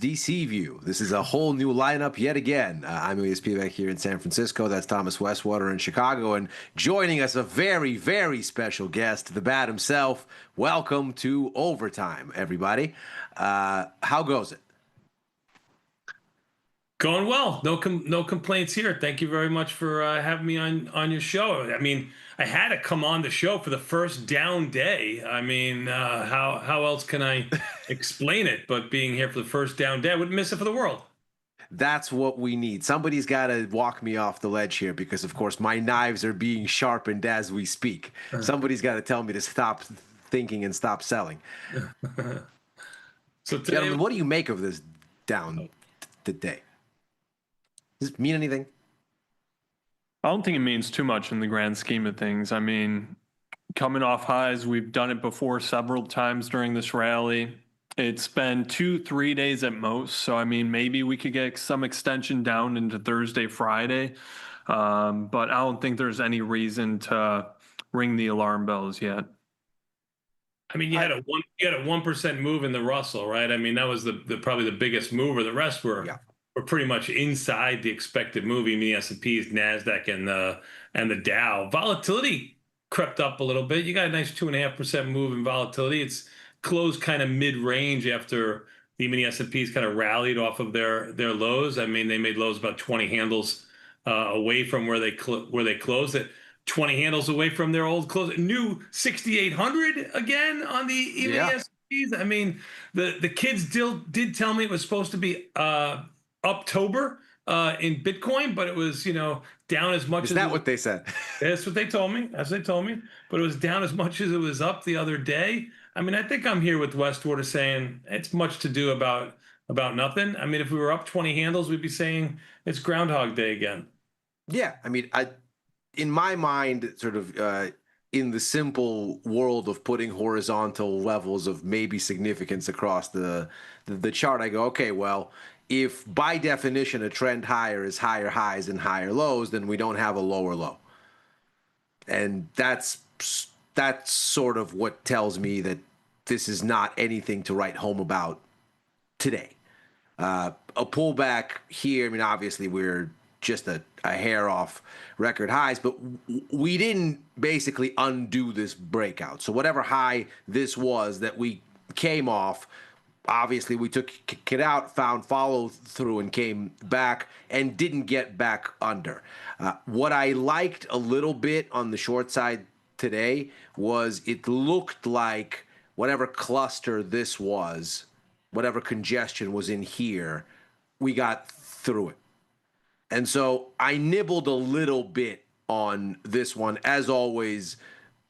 DC View. This is a whole new lineup yet again. I'm Elias Pivac here in San Francisco. That's Thomas Westwater in Chicago. And joining us, a very, very special guest, the Bat himself. Welcome to Overtime, everybody. How goes it? Going well. No complaints here. Thank you very much for having me on your show. I mean, I had to come on the show for the first down day. I mean, how else can I explain it but being here for the first down day? I wouldn't miss it for the world. That's what we need. Somebody's got to walk me off the ledge here because, of course, my knives are being sharpened as we speak. Somebody's got to tell me to stop thinking and stop selling. So today, Gentlemen, what do you make of this down today? Does it mean anything? I don't think it means too much in the grand scheme of things. I mean, coming off highs, we've done it before several times during this rally. It's been 2-3 days at most. So, I mean, maybe we could get some extension down into Thursday, Friday. But I don't think there's any reason to ring the alarm bells yet. I mean, you had a 1% move in the Russell, right? I mean, that was the probably the biggest mover. The rest were pretty much inside the expected move. Even the S&Ps, Nasdaq, and the Dow. Volatility crept up a little bit. You got a nice 2.5% move in volatility. It's closed kind of mid-range after even the S&Ps kind of rallied off of their lows. I mean, they made lows about 20 handles away from where they closed it. 20 handles away from their old close. New 6,800 again on the even the S&Ps. I mean, the kids did tell me it was supposed to be October in Bitcoin, but it was, down as much. Is that what they said? That's what they told me. That's what they told me. But it was down as much as it was up the other day. I mean, I think I'm here with Westwater saying it's much to do about nothing. I mean, if we were up 20 handles, we'd be saying it's Groundhog Day again. Yeah, I mean, in my mind, sort of in the simple world of putting horizontal levels of maybe significance across the chart, I go, okay, well, if by definition a trend higher is higher highs and higher lows, then we don't have a lower low. And that's sort of what tells me that this is not anything to write home about today. A pullback here, I mean, obviously we're just a hair off record highs, but we didn't basically undo this breakout. So whatever high this was that we came off, obviously we took it out, found follow through and came back and didn't get back under. What I liked a little bit on the short side today was it looked like whatever cluster this was, whatever congestion was in here, we got through it. And so I nibbled a little bit on this one. As always,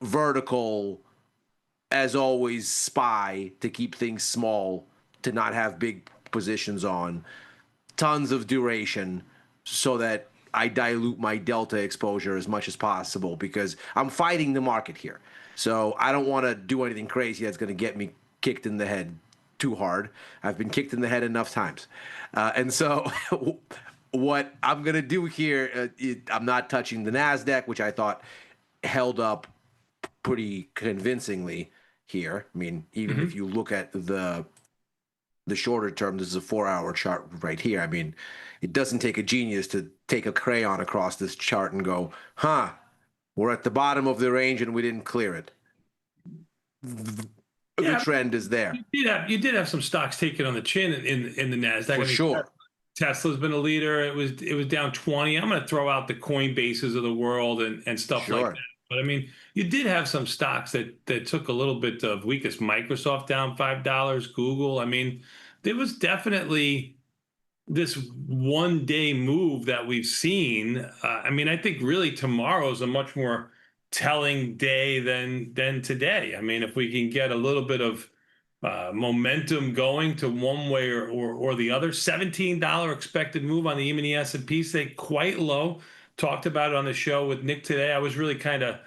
vertical, as always, SPY to keep things small, to not have big positions on, tons of duration so that I dilute my delta exposure as much as possible because I'm fighting the market here. So I don't want to do anything crazy that's going to get me kicked in the head too hard. I've been kicked in the head enough times. And so what I'm going to do here, I'm not touching the NASDAQ, which I thought held up pretty convincingly here. I mean, even if you look at the shorter term, this is a 4-hour chart right here. I mean, it doesn't take a genius to take a crayon across this chart and go, we're at the bottom of the range and we didn't clear it. The trend is there. You did have some stocks taken on the chin in the NASDAQ. For sure. Tesla's been a leader. It was down 20. I'm going to throw out the Coinbases of the world and stuff like that. But I mean, you did have some stocks that took a little bit of weakness. Microsoft down $5. Google. I mean, there was definitely this one-day move that we've seen. I mean, I think really tomorrow's a much more telling day than today. I mean, if we can get a little bit of momentum going to one way or the other. $17 expected move on the E-mini S&P, stay quite low. Talked about it on the show with Nick today. I was really kind of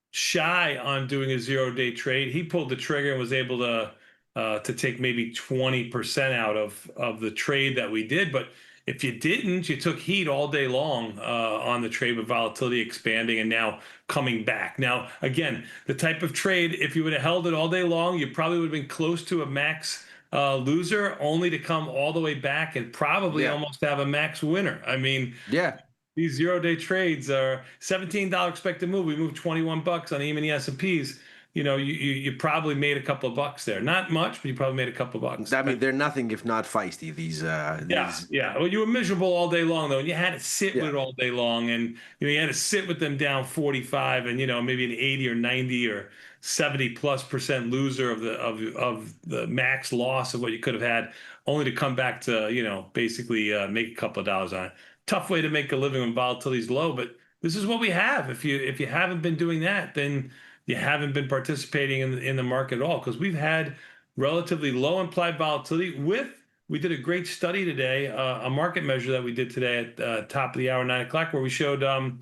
shy on doing a 0-day trade. He pulled the trigger and was able to take maybe 20% out of the trade that we did. But if you didn't, you took heat all day long on the trade with volatility expanding and now coming back. Now, again, the type of trade, if you would have held it all day long, you probably would have been close to a max loser, only to come all the way back and probably Yeah. almost have a max winner. I mean, Yeah. these 0-day trades are $17 expected move. We moved 21 bucks on even the S&Ps. You probably made a couple of bucks there. Not much, but you probably made a couple of bucks. I mean, they're nothing if not feisty. These Yeah, yeah. Well, you were miserable all day long, though, and you had to sit with yeah. it all day long, and you had to sit with them down 45, and maybe an 80 or 90 or 70+% loser of the max loss of what you could have had, only to come back to basically make a couple of dollars on it. Tough way to make a living when volatility is low, but this is what we have. If you haven't been doing that, then you haven't been participating in the market at all, because we've had relatively low implied volatility with. We did a great study today, a market measure that we did today at top of the hour, 9 o'clock, where we showed a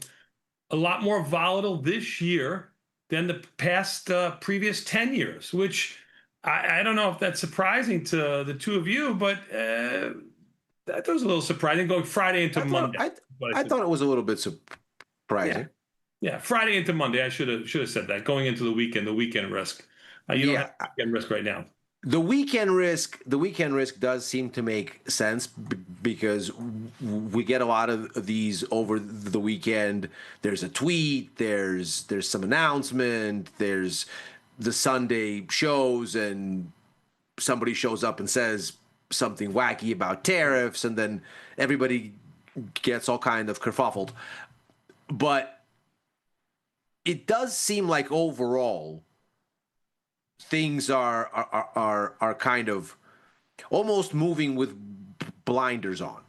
lot more volatile this year than the past previous 10 years, which I don't know if that's surprising to the two of you, but that was a little surprising going Friday into Monday. I thought it was a little bit surprising. Yeah, Friday into Monday. I should have said that going into the weekend risk. You don't have weekend risk right now. The weekend risk does seem to make sense because we get a lot of these over the weekend. There's a tweet, there's some announcement, there's the Sunday shows, and somebody shows up and says something wacky about tariffs, and then everybody gets all kind of kerfuffled. But it does seem like overall things are kind of almost moving with blinders on,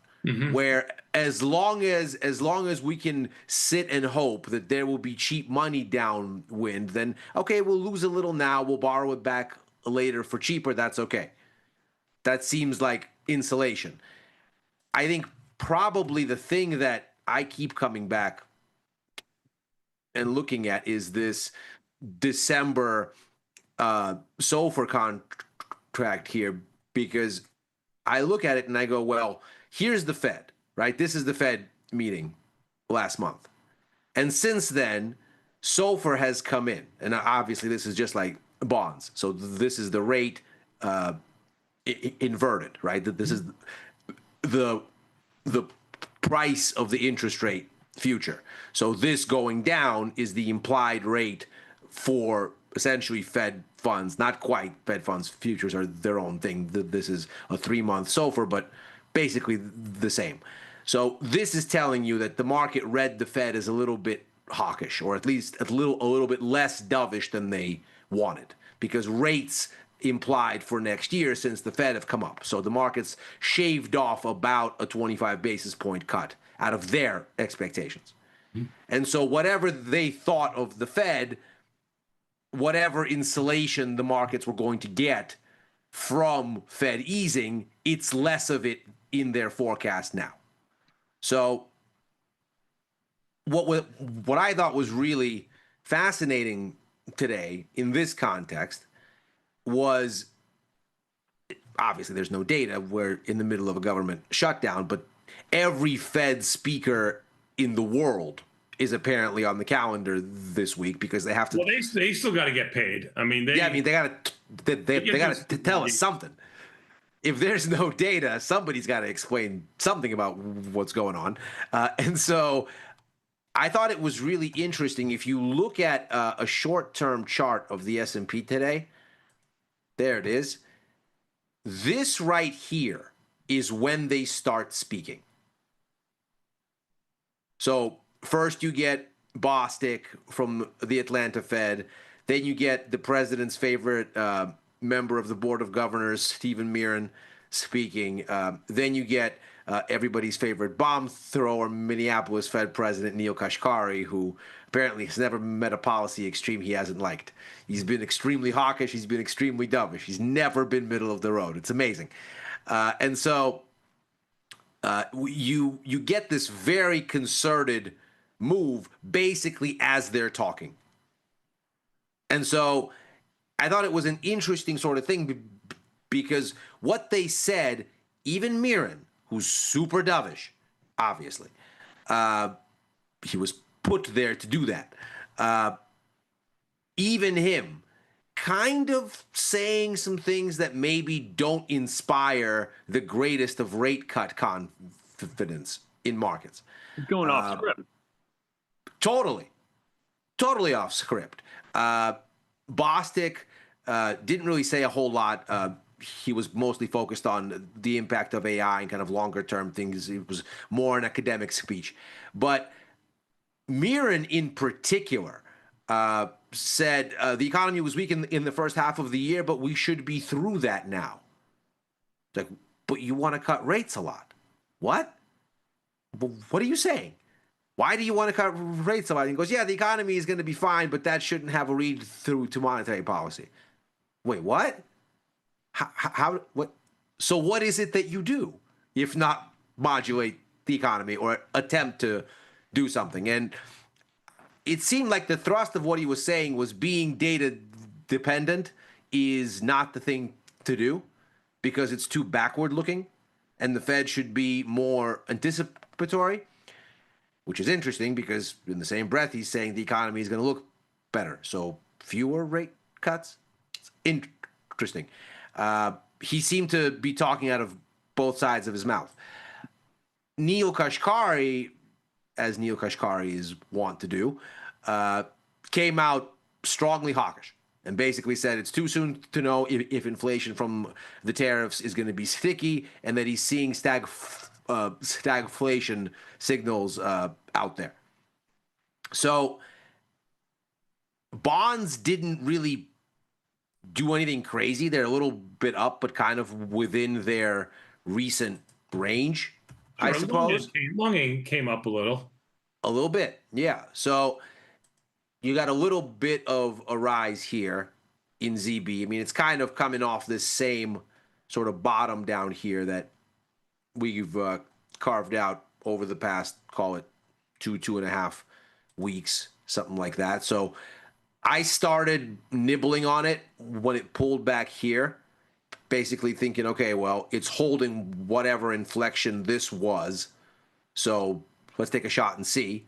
where as long as we can sit and hope that there will be cheap money downwind, then okay, we'll lose a little now, we'll borrow it back later for cheaper. That's okay. That seems like insulation. I think probably the thing that I keep coming back and looking at is this December SOFR contract here, because I look at it and I go, well, here's the Fed, right? This is the Fed meeting last month. And since then, SOFR has come in. And obviously, this is just like bonds. So this is the rate inverted, right? That this is the price of the interest rate future. So this going down is the implied rate for essentially Fed funds, not quite Fed funds. Futures are their own thing. This is a 3-month SOFR, but basically the same. So this is telling you that the market read the Fed as a little bit hawkish, or at least a little bit less dovish than they wanted, because rates implied for next year since the Fed have come up. So the market's shaved off about a 25 basis point cut out of their expectations. And so whatever they thought of the Fed, whatever insulation the markets were going to get from Fed easing, it's less of it in their forecast now. So what I thought was really fascinating today in this context was, obviously there's no data, we're in the middle of a government shutdown, but every Fed speaker in the world is apparently on the calendar this week because they have to. Well, they still got to get paid. I mean, they got to tell us something. If there's no data, somebody's got to explain something about what's going on. And so I thought it was really interesting. If you look at a short-term chart of the S&P today, there it is. This right here is when they start speaking. So first you get Bostic from the Atlanta Fed. Then you get the president's favorite member of the Board of Governors, Stephen Miran, speaking. Then you get everybody's favorite bomb thrower, Minneapolis Fed President Neil Kashkari, who apparently has never met a policy extreme he hasn't liked. He's been extremely hawkish. He's been extremely dovish. He's never been middle of the road. It's amazing. And so you get this very concerted move basically as they're talking. And so I thought it was an interesting sort of thing because what they said, even Miran, who's super dovish, obviously, he was put there to do that. Even him kind of saying some things that maybe don't inspire the greatest of rate cut confidence in markets. Going off script. Totally off script. Bostic didn't really say a whole lot. He was mostly focused on the impact of AI and kind of longer term things. It was more an academic speech. But Mirren in particular said the economy was weak in the first half of the year, but we should be through that now. It's like, but you want to cut rates a lot. What? What are you saying? Why do you want to cut rates a lot? And he goes, yeah, the economy is going to be fine, but that shouldn't have a read through to monetary policy. Wait, what? How what? So what is it that you do if not modulate the economy or attempt to do something? And it seemed like the thrust of what he was saying was being data dependent is not the thing to do because it's too backward looking and the Fed should be more anticipatory, which is interesting because in the same breath, he's saying the economy is going to look better. So fewer rate cuts. It's interesting. He seemed to be talking out of both sides of his mouth. Neil Kashkari, as Neil Kashkari is wont to do, came out strongly hawkish and basically said it's too soon to know if inflation from the tariffs is going to be sticky and that he's seeing stagflation signals out there. So bonds didn't really do anything crazy. They're a little bit up, but kind of within their recent range, I suppose. Long came up a little. A little bit, yeah. So you got a little bit of a rise here in ZB. I mean, it's kind of coming off this same sort of bottom down here that we've carved out over the past, call it 2.5 weeks, something like that. So I started nibbling on it when it pulled back here, basically thinking, okay, well, it's holding whatever inflection this was. So let's take a shot and see.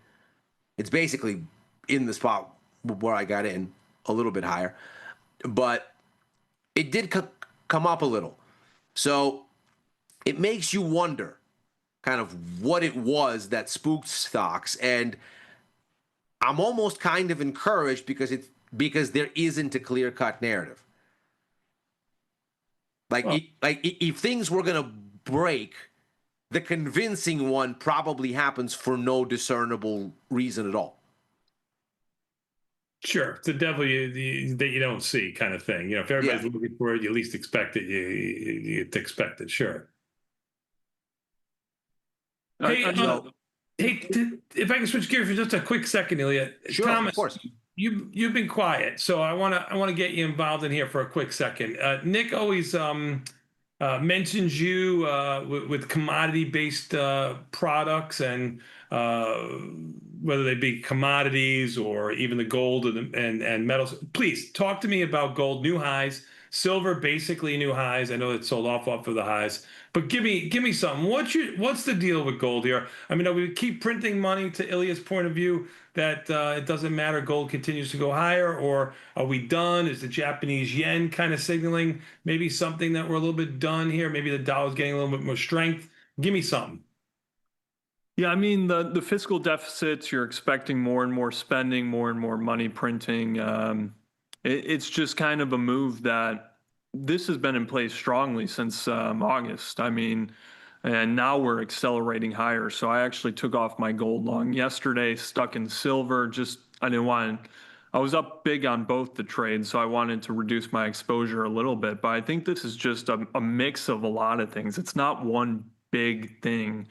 It's basically in the spot where I got in, a little bit higher. But it did come up a little. So it makes you wonder kind of what it was that spooked stocks. And I'm almost kind of encouraged because there isn't a clear-cut narrative. If things were going to break, the convincing one probably happens for no discernible reason at all. Sure, it's the devil that you don't see, kind of thing. You know, if everybody's looking for it, you at least expect it. You expect it. Sure. Hey, if I can switch gears for just a quick second, Ilya. Sure, Thomas, of course. You've been quiet, so I want to get you involved in here for a quick second. Nick always mentions you with commodity-based products and whether they be commodities or even the gold and metals. Please talk to me about gold, new highs, silver, basically new highs. I know it sold off of the highs, but give me something. What's the deal with gold here? I mean, we keep printing money to Ilya's point of view that it doesn't matter, gold continues to go higher, or are we done? Is the Japanese yen kind of signaling maybe something that we're a little bit done here? Maybe the dollar's getting a little bit more strength. Give me something. Yeah, I mean, the fiscal deficits, you're expecting more and more spending, more and more money printing. It's just kind of a move that this has been in place strongly since August. I mean, and now we're accelerating higher. So I actually took off my gold long yesterday, stuck in silver. I was up big on both the trades, so I wanted to reduce my exposure a little bit. But I think this is just a mix of a lot of things. It's not one big thing.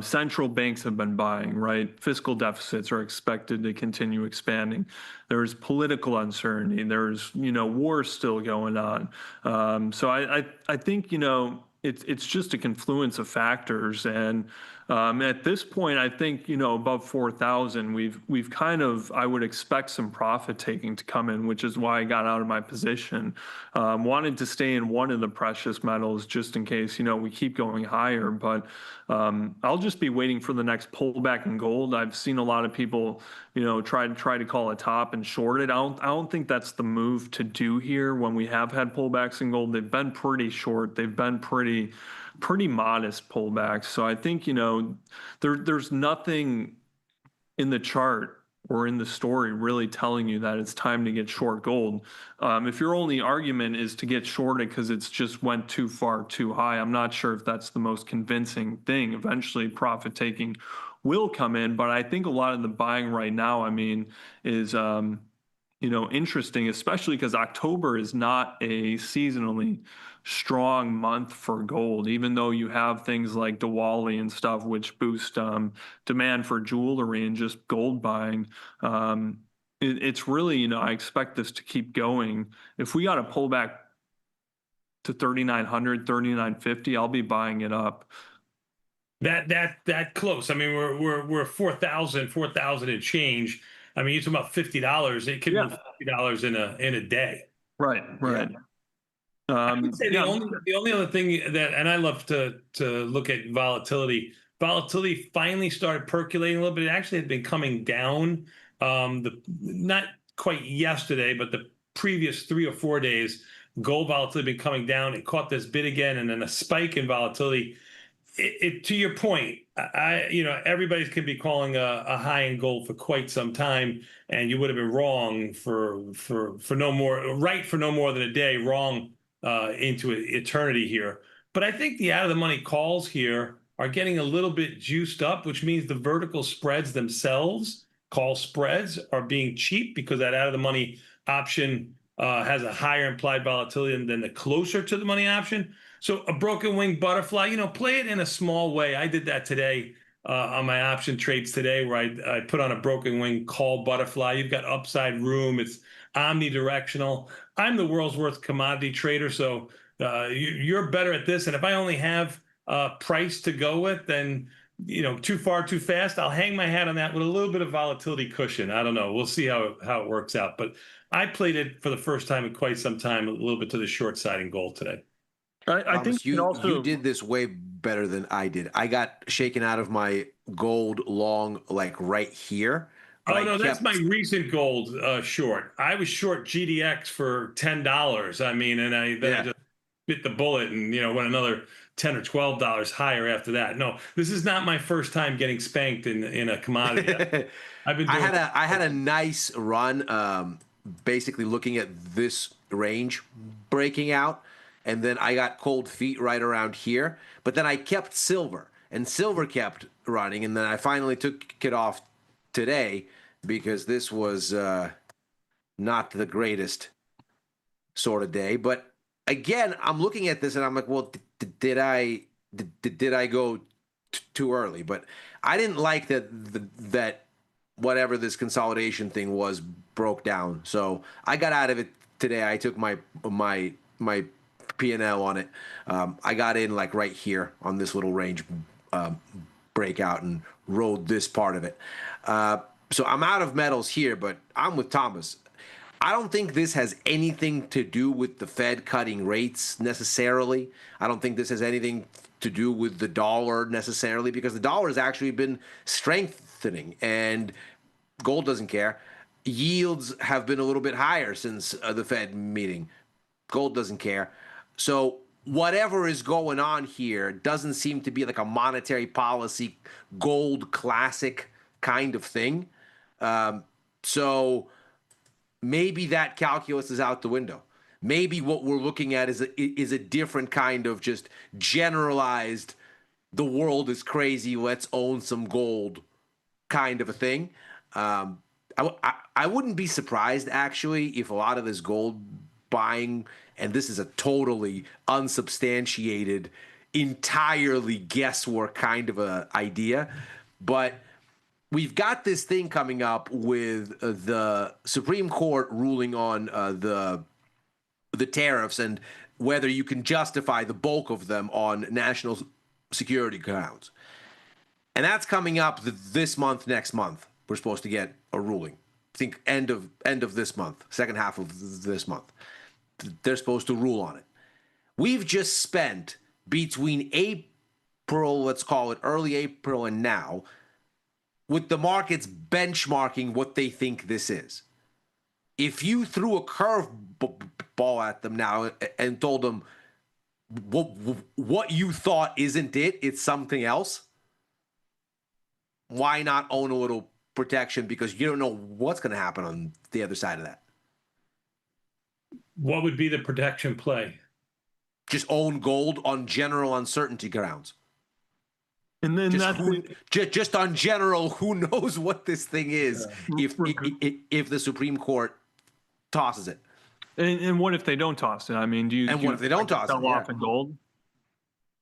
Central banks have been buying, right? Fiscal deficits are expected to continue expanding. There's political uncertainty. There's, war still going on. So I think, it's just a confluence of factors, and at this point, I think above 4,000, we've kind of, I would expect some profit taking to come in, which is why I got out of my position. Wanted to stay in one of the precious metals just in case we keep going higher, but I'll just be waiting for the next pullback in gold. I've seen a lot of people try to call a top and short it. I don't think that's the move to do here. When we have had pullbacks in gold, they've been pretty short. They've been pretty modest pullbacks. So I think there's nothing in the chart or in the story really telling you that it's time to get short gold. If your only argument is to get shorted because it's just went too far too high, I'm not sure if that's the most convincing thing. Eventually profit taking will come in, but I think a lot of the buying right now, is interesting, especially because October is not a seasonally strong month for gold, even though you have things like Diwali and stuff, which boost demand for jewelry and just gold buying. It's really, I expect this to keep going. If we got a pullback to 3,900, 3,950, I'll be buying it up. That close. I mean, we're 4,000 and change. I mean, you're talking about $50. It could move $50 in a day. Right. I would say the only other thing that, and I love to look at volatility. Volatility finally started percolating a little bit. It actually had been coming down. Not quite yesterday, but the previous 3 or 4 days, gold volatility had been coming down. It caught this bid again, and then a spike in volatility. To your point, everybody's could be calling a high in gold for quite some time, and you would have been wrong for no more, right for no more than a day, wrong into eternity here. But I think the out of the money calls here are getting a little bit juiced up, which means the vertical spreads themselves, call spreads, are being cheap because that out of the money option has a higher implied volatility than the closer to the money option. So a broken wing butterfly, play it in a small way. I did that today on my option trades today, where I put on a broken wing call butterfly. You've got upside room. It's omnidirectional. I'm the world's worst commodity trader, so you're better at this. And if I only have price to go with, then too far, too fast, I'll hang my hat on that with a little bit of volatility cushion. I don't know. We'll see how it works out. But I played it for the first time in quite some time, a little bit to the short side in gold today. I think you did this way better than I did. I got shaken out of my gold long, like right here. Oh no, that's my recent gold short. I was short GDX for $10. I mean, and I just bit the bullet and went another $10 or $12 higher after that. No, this is not my first time getting spanked in a commodity. I've been doing I had a nice run, basically looking at this range breaking out. And then I got cold feet right around here. But then I kept silver, and silver kept running. And then I finally took it off today because this was not the greatest sort of day. But again, I'm looking at this and I'm like, well, did I go too early? But I didn't like that whatever this consolidation thing was broke down. So I got out of it today. I took my P&L on it. I got in like right here on this little range breakout and rode this part of it. So I'm out of metals here, but I'm with Thomas. I don't think this has anything to do with the Fed cutting rates necessarily. I don't think this has anything to do with the dollar necessarily, because the dollar has actually been strengthening and gold doesn't care. Yields have been a little bit higher since the Fed meeting. Gold doesn't care. So whatever is going on here doesn't seem to be like a monetary policy gold classic kind of thing. So maybe that calculus is out the window. Maybe what we're looking at is a different kind of just generalized, the world is crazy, let's own some gold kind of a thing. I wouldn't be surprised, actually, if a lot of this gold buying, and this is a totally unsubstantiated, entirely guesswork kind of a idea, but we've got this thing coming up with the Supreme Court ruling on the tariffs, and whether you can justify the bulk of them on national security grounds. And that's coming up this month, next month. We're supposed to get a ruling. I think end of this month, second half of this month. They're supposed to rule on it. We've just spent between April, let's call it early April, and now, with the markets benchmarking what they think this is. If you threw a curveball at them now and told them what you thought isn't it, it's something else, why not own a little protection? Because you don't know what's going to happen on the other side of that. What would be the protection play? Just own gold on general uncertainty grounds. And then just on general, who knows what this thing is if the Supreme Court tosses it. And what if they don't toss it? I mean, what if they don't toss it? Sell off in gold?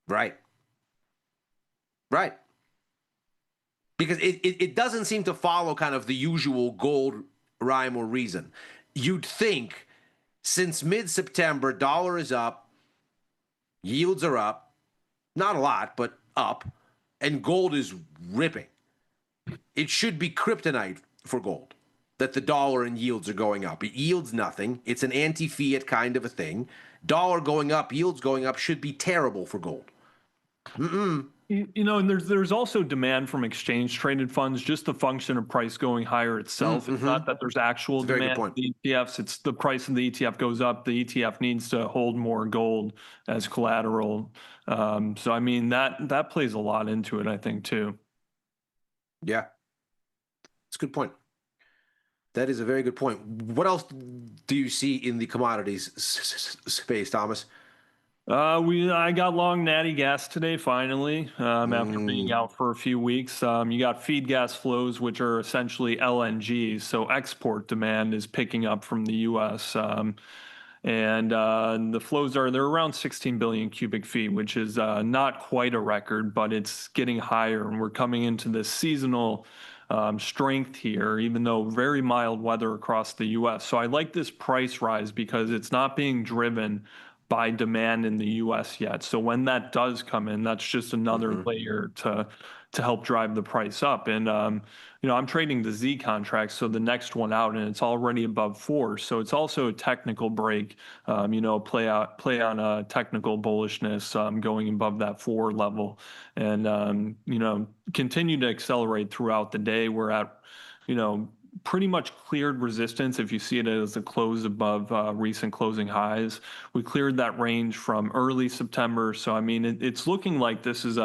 Right. Because it doesn't seem to follow kind of the usual gold rhyme or reason. You'd think since mid-September, dollar is up, yields are up, not a lot, but up, and gold is ripping. It should be kryptonite for gold that the dollar and yields are going up. It yields nothing. It's an anti-fiat kind of a thing. Dollar going up, yields going up should be terrible for gold. And there's also demand from exchange traded funds, just the function of price going higher itself. It's not that there's actual demand for the ETFs. It's the price of the ETF goes up. The ETF needs to hold more gold as collateral. So, I mean, that plays a lot into it, I think, too. Yeah. It's a good point. That is a very good point. What else do you see in the commodities space, Thomas? I got long natty gas today, finally, after being out for a few weeks. You got feed gas flows, which are essentially LNG. So export demand is picking up from the U.S. And the flows they're around 16 billion cubic feet, which is not quite a record, but it's getting higher. And we're coming into this seasonal strength here, even though very mild weather across the U.S. So I like this price rise because it's not being driven by demand in the U.S. yet. So when that does come in, that's just another layer to help drive the price up. And I'm trading the Z contract, so the next one out, and it's already above 4. So it's also a technical break. Play on a technical bullishness going above that 4 level, and continue to accelerate throughout the day. We're at pretty much cleared resistance if you see it as a close above recent closing highs. We cleared that range from early September. So, I mean, it's looking like this is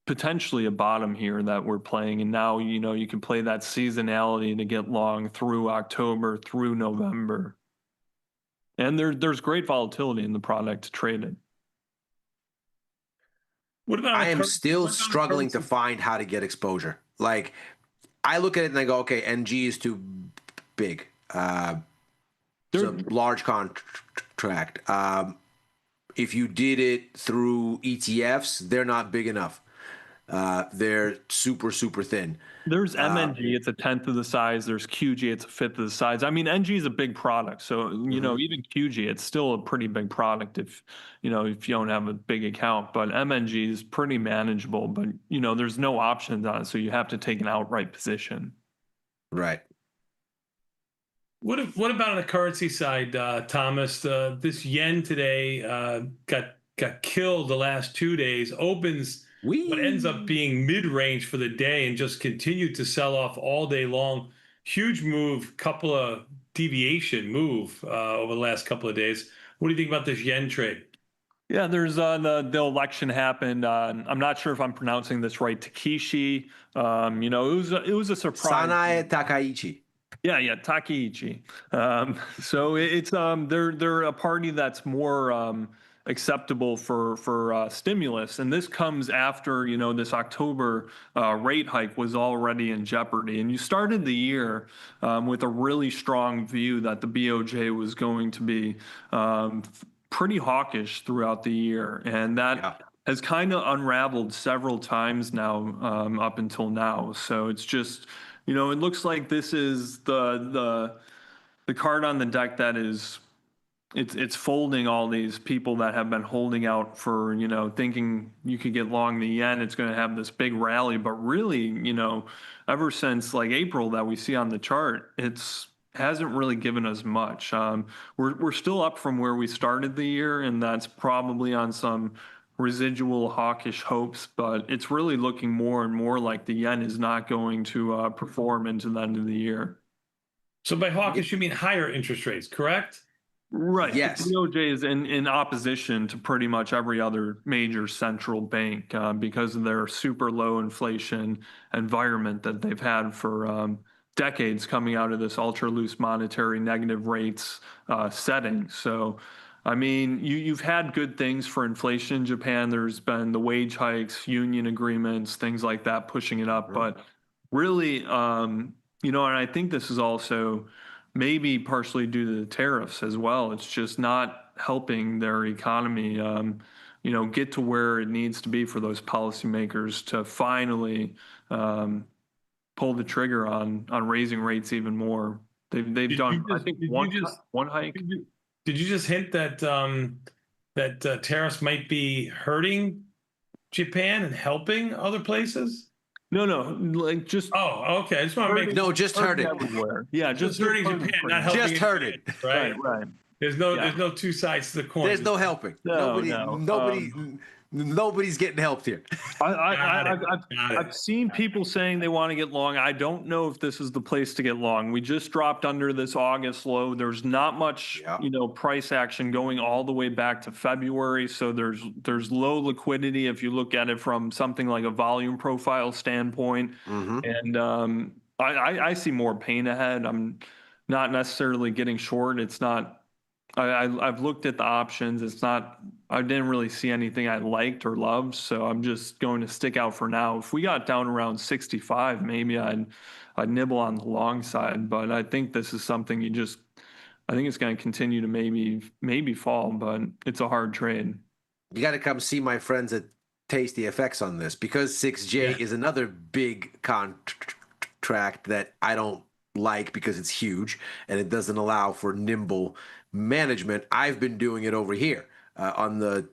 potentially a bottom here that we're playing. And now, you can play that seasonality to get long through October, through November. And there's great volatility in the product to trade it. What about I am still struggling to find how to get exposure. Like, I look at it and I go, okay, NG is too big. It's a large contract. If you did it through ETFs, they're not big enough. They're super, super thin. There's MNG, it's a 1/10 of the size. There's QG, it's a 1/5 of the size. I mean, NG is a big product. So, even QG, it's still a pretty big product if you don't have a big account. But MNG is pretty manageable. But, there's no options on it. So you have to take an outright position. Right. What about on the currency side, Thomas? This yen today got killed the last 2 days, opens what ends up being mid-range for the day and just continued to sell off all day long. Huge move, couple of deviation move over the last couple of days. What do you think about this yen trade? Yeah, there's the election happened. I'm not sure if I'm pronouncing this right. Takeshi. It was a surprise. Sanae Takaichi. Yeah, Takeichi. So it's they're a party that's more acceptable for stimulus, and this comes after this October rate hike was already in jeopardy, and you started the year with a really strong view that the BOJ was going to be pretty hawkish throughout the year, and that has kind of unraveled several times now up until now. So it's just. It looks like this is the card on the deck that is it's folding all these people that have been holding out for, thinking you could get long the yen, it's going to have this big rally. But really, ever since like April that we see on the chart, it's hasn't really given us much. We're still up from where we started the year, and that's probably on some residual hawkish hopes, but it's really looking more and more like the yen is not going to perform into the end of the year. So by hawkish, you mean higher interest rates, correct? Right. The Yes. BOJ is in opposition to pretty much every other major central bank because of their super low inflation environment that they've had for decades coming out of this ultra loose monetary negative rates setting. So, I mean, you've had good things for inflation in Japan. There's been the wage hikes, union agreements, things like that pushing it up. But really, and I think this is also maybe partially due to the tariffs as well. It's just not helping their economy, get to where it needs to be for those policymakers to finally pull the trigger on raising rates even more. They've done, I think, one hike. Did you just hint that tariffs might be hurting Japan and helping other places? No, like just Oh, okay. I just want to make No, just heard it. everywhere. Yeah, just hurting Japan, not helping. Just heard it. Right. Right. There's no two sides to the coin. There's no helping. No, Nobody's getting helped here. I've seen people saying they want to get long. I don't know if this is the place to get long. We just dropped under this August low. There's not much, price action going all the way back to February. So there's low liquidity if you look at it from something like a volume profile standpoint. And I see more pain ahead. I'm not necessarily getting short. It's not. I've looked at the options. It's not, I didn't really see anything I liked or loved, so I'm just going to stick out for now. If we got down around 65, maybe I'd nibble on the long side, but I think this is something I think it's going to continue to maybe fall, but it's a hard trade. You got to come see my friends at Tasty FX on this, because 6J is another big contract that I don't like because it's huge and it doesn't allow for nimble management. I've been doing it over here on the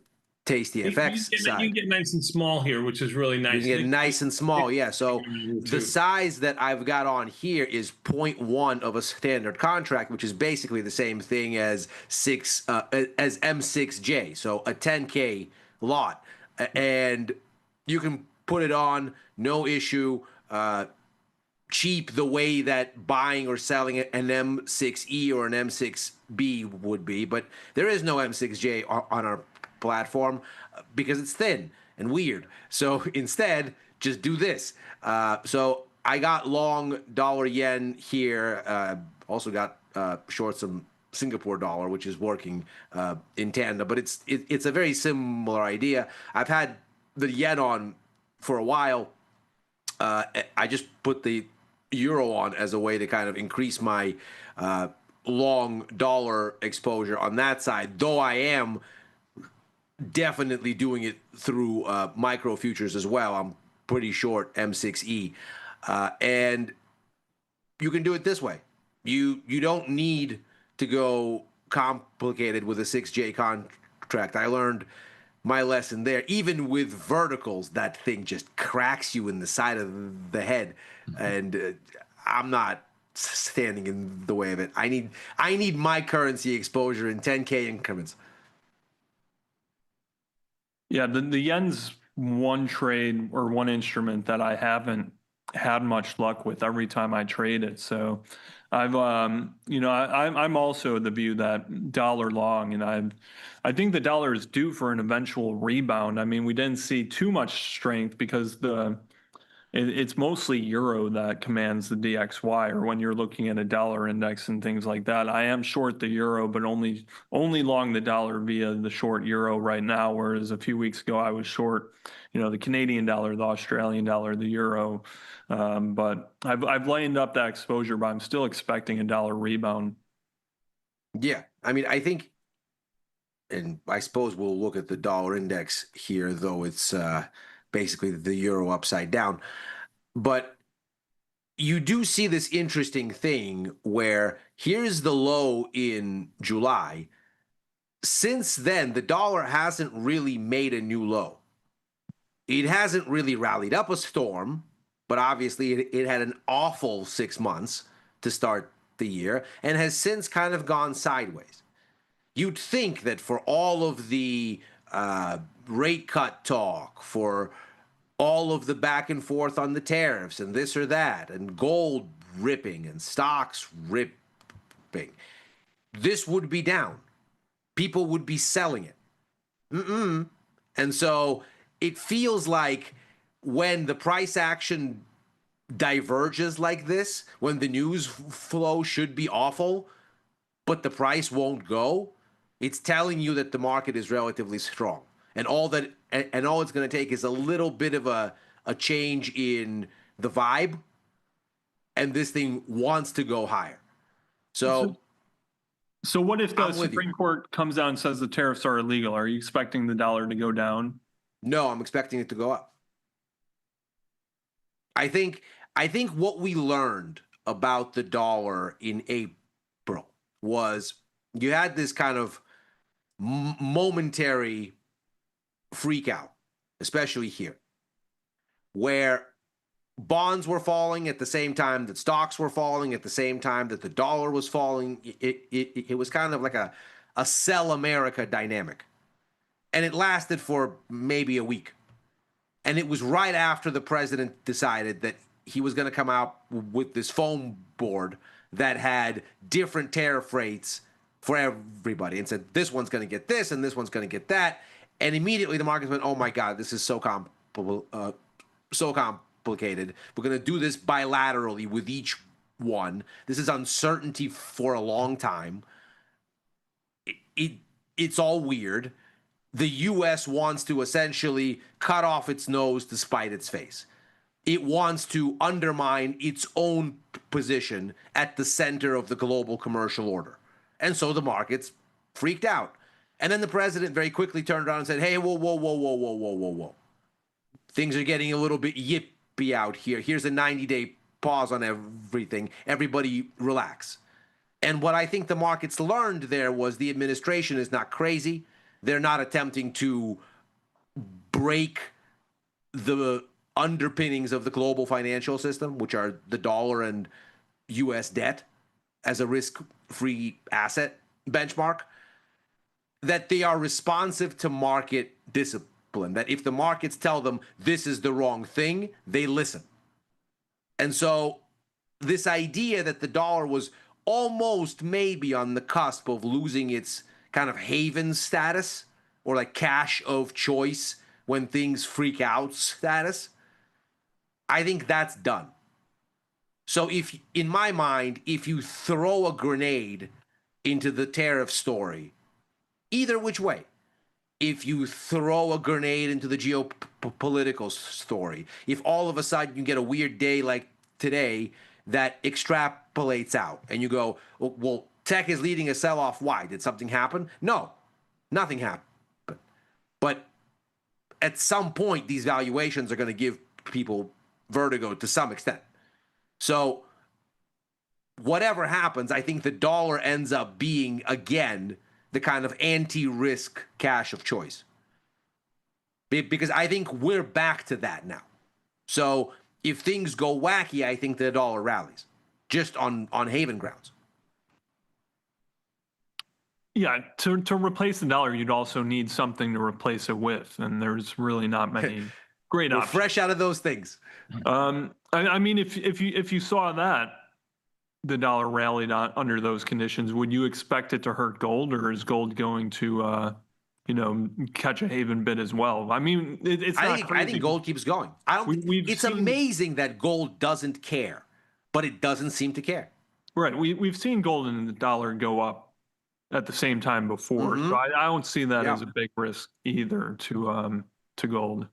Tasty FX side. You get nice and small here, which is really nice. You get nice and small, yeah. So the size that I've got on here is 0.1 of a standard contract, which is basically the same thing as M6J. So a 10K lot, and you can put it on, no issue. Cheap the way that buying or selling an M6E or an M6B would be, but there is no M6J on our platform because it's thin and weird. So instead, just do this. So I got long dollar yen here. Also got short some Singapore dollar, which is working in tandem, but it's a very similar idea. I've had the yen on for a while. I just put the euro on as a way to kind of increase my long dollar exposure on that side, though I am definitely doing it through micro futures as well. I'm pretty short M6E, and you can do it this way. You don't need to go complicated with a 6J contract. I learned my lesson there. Even with verticals, that thing just cracks you in the side of the head, and I'm not standing in the way of it. I need my currency exposure in 10K increments. Yeah, the yen's one trade or one instrument that I haven't had much luck with every time I trade it. So I'm also of the view that dollar long, and I think the dollar is due for an eventual rebound. I mean, we didn't see too much strength because it's mostly euro that commands the DXY, or when you're looking at a dollar index and things like that. I am short the euro, but only long the dollar via the short euro right now, whereas a few weeks ago I was short, the Canadian dollar, the Australian dollar, the euro. But I've lightened up that exposure, but I'm still expecting a dollar rebound. Yeah, I mean, I think, and I suppose we'll look at the dollar index here, though it's basically the euro upside down. But you do see this interesting thing where here's the low in July, since then, the dollar hasn't really made a new low. It hasn't really rallied up a storm, but obviously it had an awful 6 months to start the year and has since kind of gone sideways. You'd think that for all of the rate cut talk, for all of the back and forth on the tariffs and this or that, and gold ripping and stocks ripping, this would be down. People would be selling it. And so it feels like when the price action diverges like this, when the news flow should be awful, but the price won't go, it's telling you that the market is relatively strong. And all it's going to take is a little bit of a change in the vibe, and this thing wants to go higher. So what if the Supreme Court comes out and says the tariffs are illegal? Are you expecting the dollar to go down? No, I'm expecting it to go up. I think what we learned about the dollar in April was you had this kind of momentary freak out, especially here, where bonds were falling at the same time that stocks were falling, at the same time that the dollar was falling. It was kind of like a sell America dynamic. And it lasted for maybe a week. And it was right after the president decided that he was going to come out with this foam board that had different tariff rates for everybody and said, this one's going to get this and this one's going to get that. And immediately the markets went, oh my God, this is so complicated. We're going to do this bilaterally with each one. This is uncertainty for a long time. It's all weird. The U.S. wants to essentially cut off its nose to spite its face. It wants to undermine its own position at the center of the global commercial order. And so the markets freaked out. And then the president very quickly turned around and said, hey, whoa. Things are getting a little bit yippy out here. Here's a 90-day pause on everything. Everybody relax. And what I think the markets learned there was the administration is not crazy. They're not attempting to break the underpinnings of the global financial system, which are the dollar and U.S. debt as a risk-free asset benchmark, that they are responsive to market discipline, that if the markets tell them this is the wrong thing, they listen. And so this idea that the dollar was almost maybe on the cusp of losing its kind of haven status, or like cash of choice when things freak out status, I think that's done. So if, in my mind, if you throw a grenade into the tariff story, either which way, if you throw a grenade into the geopolitical story, if all of a sudden you get a weird day like today that extrapolates out and you go, well, tech is leading a sell-off. Why? Did something happen? No, nothing happened. But at some point, these valuations are going to give people vertigo to some extent. So whatever happens, I think the dollar ends up being, again, the kind of anti-risk cash of choice. Because I think we're back to that now. So if things go wacky, I think the dollar rallies, just on haven grounds. Yeah, to replace the dollar, you'd also need something to replace it with, and there's really not many great options. Fresh out of those things. I mean, if you saw that the dollar rallied under those conditions, would you expect it to hurt gold, or is gold going to catch a haven bid as well? I mean, it's not crazy. I think gold keeps going. It's amazing that gold doesn't care, but it doesn't seem to care. Right. We've seen gold and the dollar go up at the same time before. So I don't see that as a big risk either to gold.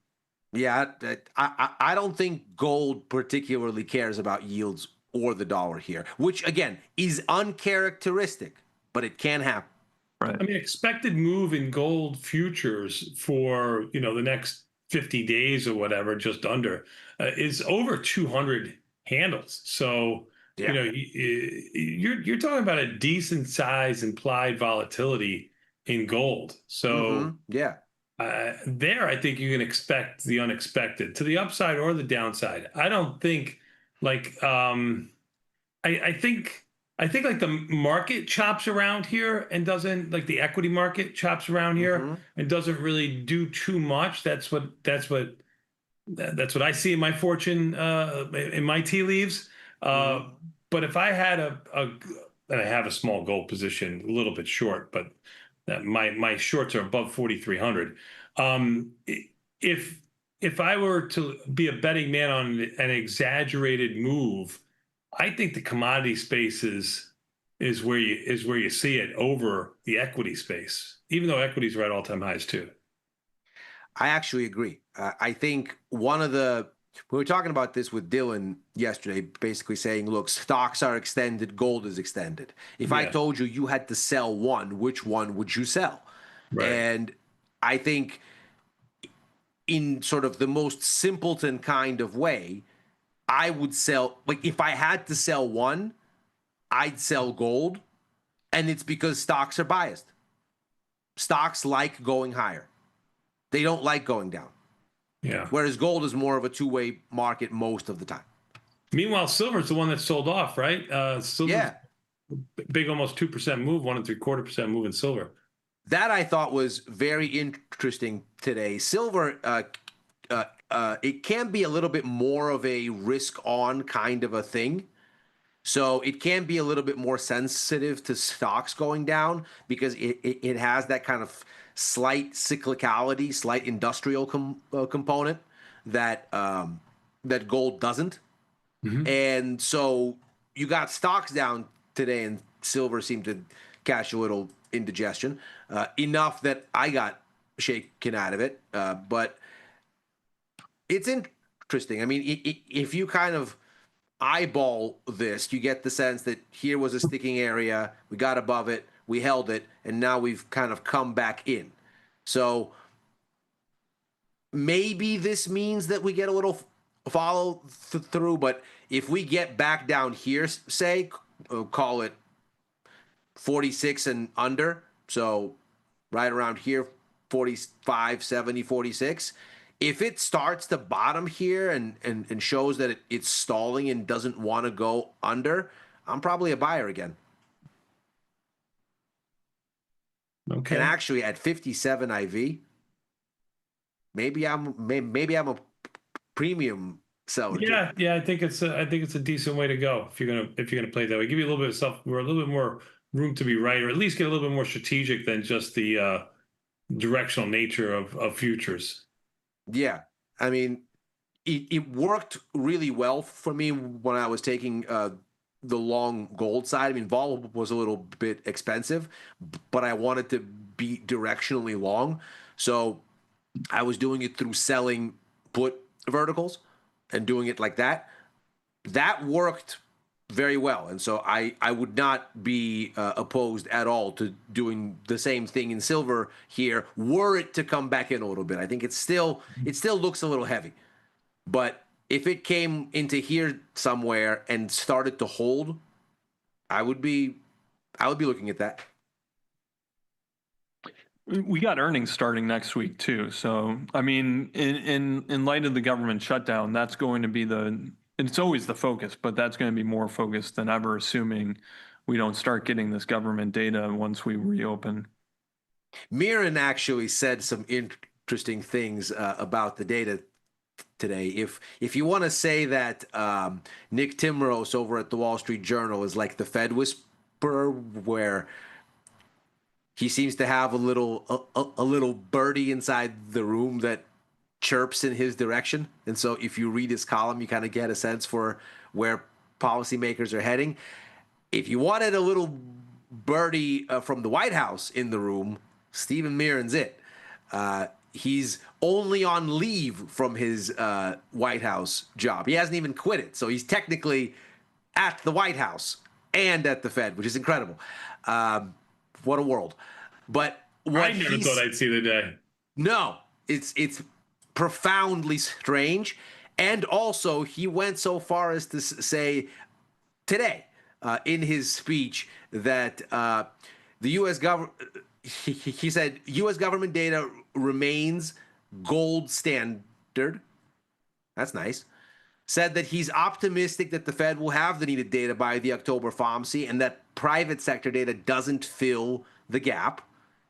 Yeah, I don't think gold particularly cares about yields or the dollar here, which again is uncharacteristic, but it can happen. Right. I mean, expected move in gold futures for the next 50 days or whatever, just under, is over 200 handles. So you're talking about a decent size implied volatility in gold. So Yeah. there, I think you can expect the unexpected to the upside or the downside. I don't think like I think like the market chops around here and doesn't like the equity market chops around here and doesn't really do too much. That's what I see in my fortune, in my tea leaves. But if I had and I have a small gold position, a little bit short, but my shorts are above 4,300. If I were to be a betting man on an exaggerated move, I think the commodity space is where you see it over the equity space, even though equities are at all-time highs too. I actually agree. I think one of the we were talking about this with Dylan yesterday, basically saying, look, stocks are extended, gold is extended. If I Yeah. told you you had to sell one, which one would you sell? Right. And I think in sort of the most simpleton kind of way, I would sell, like if I had to sell one, I'd sell gold. And it's because stocks are biased. Stocks like going higher. They don't like going down. Yeah. Whereas gold is more of a two-way market most of the time. Meanwhile, silver's the one that sold off, right? Silver's Yeah. big, almost 2% move, 1.75% move in silver. That I thought was very interesting today. Silver, it can be a little bit more of a risk-on kind of a thing. So it can be a little bit more sensitive to stocks going down because it has that kind of slight cyclicality, slight industrial component that that gold doesn't. And so you got stocks down today, and silver seemed to catch a little indigestion, enough that I got shaken out of it. But it's interesting. I mean, if you kind of eyeball this, you get the sense that here was a sticking area, we got above it, we held it, and now we've kind of come back in. So maybe this means that we get a little follow through, but if we get back down here, say, call it 46 and under, so right around here, 45, 70, 46. If it starts to bottom here and shows that it's stalling and doesn't want to go under, I'm probably a buyer again. Okay. And actually at 57 IV, maybe I'm a premium seller Yeah, too. yeah, I think it's a decent way to go if you're gonna play that way. Give you a little bit of we're a little bit more room to be right, or at least get a little bit more strategic than just the directional nature of futures. Yeah. I mean, it worked really well for me when I was taking the long gold side. I mean, vol was a little bit expensive, but I wanted to be directionally long. So I was doing it through selling put verticals and doing it like that. That worked very well. And so I would not be opposed at all to doing the same thing in silver here, were it to come back in a little bit. I think it still looks a little heavy. But if it came into here somewhere and started to hold, I would be looking at that. We got earnings starting next week too. So, I mean, in light of the government shutdown, that's going to be it's always the focus, but that's going to be more focused than ever, assuming we don't start getting this government data once we reopen. Mirren actually said some interesting things about the data today. If you want to say that Nick Timrose over at the Wall Street Journal is like the Fed whisperer, where he seems to have a little birdie inside the room that chirps in his direction, and so if you read his column, you kind of get a sense for where policymakers are heading. If you wanted a little birdie from the White House in the room, Stephen Mirren's it. He's only on leave from his White House job. He hasn't even quit it, so he's technically at the White House and at the Fed, which is incredible. What a world! But what I never thought I'd see the day. No, it's profoundly strange, and also he went so far as to say today in his speech that the U.S. government. he said U.S. government data remains gold standard. That's nice. Said that he's optimistic that the Fed will have the needed data by the October FOMC and that private sector data doesn't fill the gap.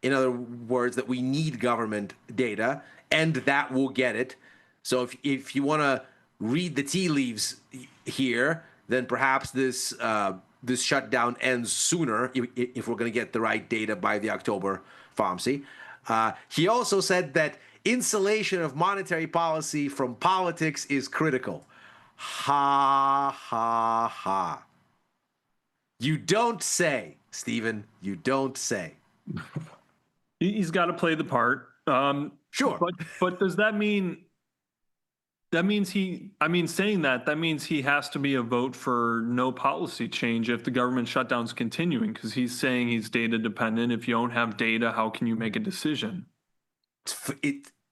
In other words, that we need government data and that will get it. So if you want to read the tea leaves here, then perhaps this this shutdown ends sooner if we're going to get the right data by the October FOMC. He also said that insulation of monetary policy from politics is critical. Ha, ha, ha. You don't say, Stephen. You don't say. He's got to play the part. Sure. But does that mean saying that means he has to be a vote for no policy change if the government shutdown's continuing, because he's saying he's data dependent. If you don't have data, how can you make a decision?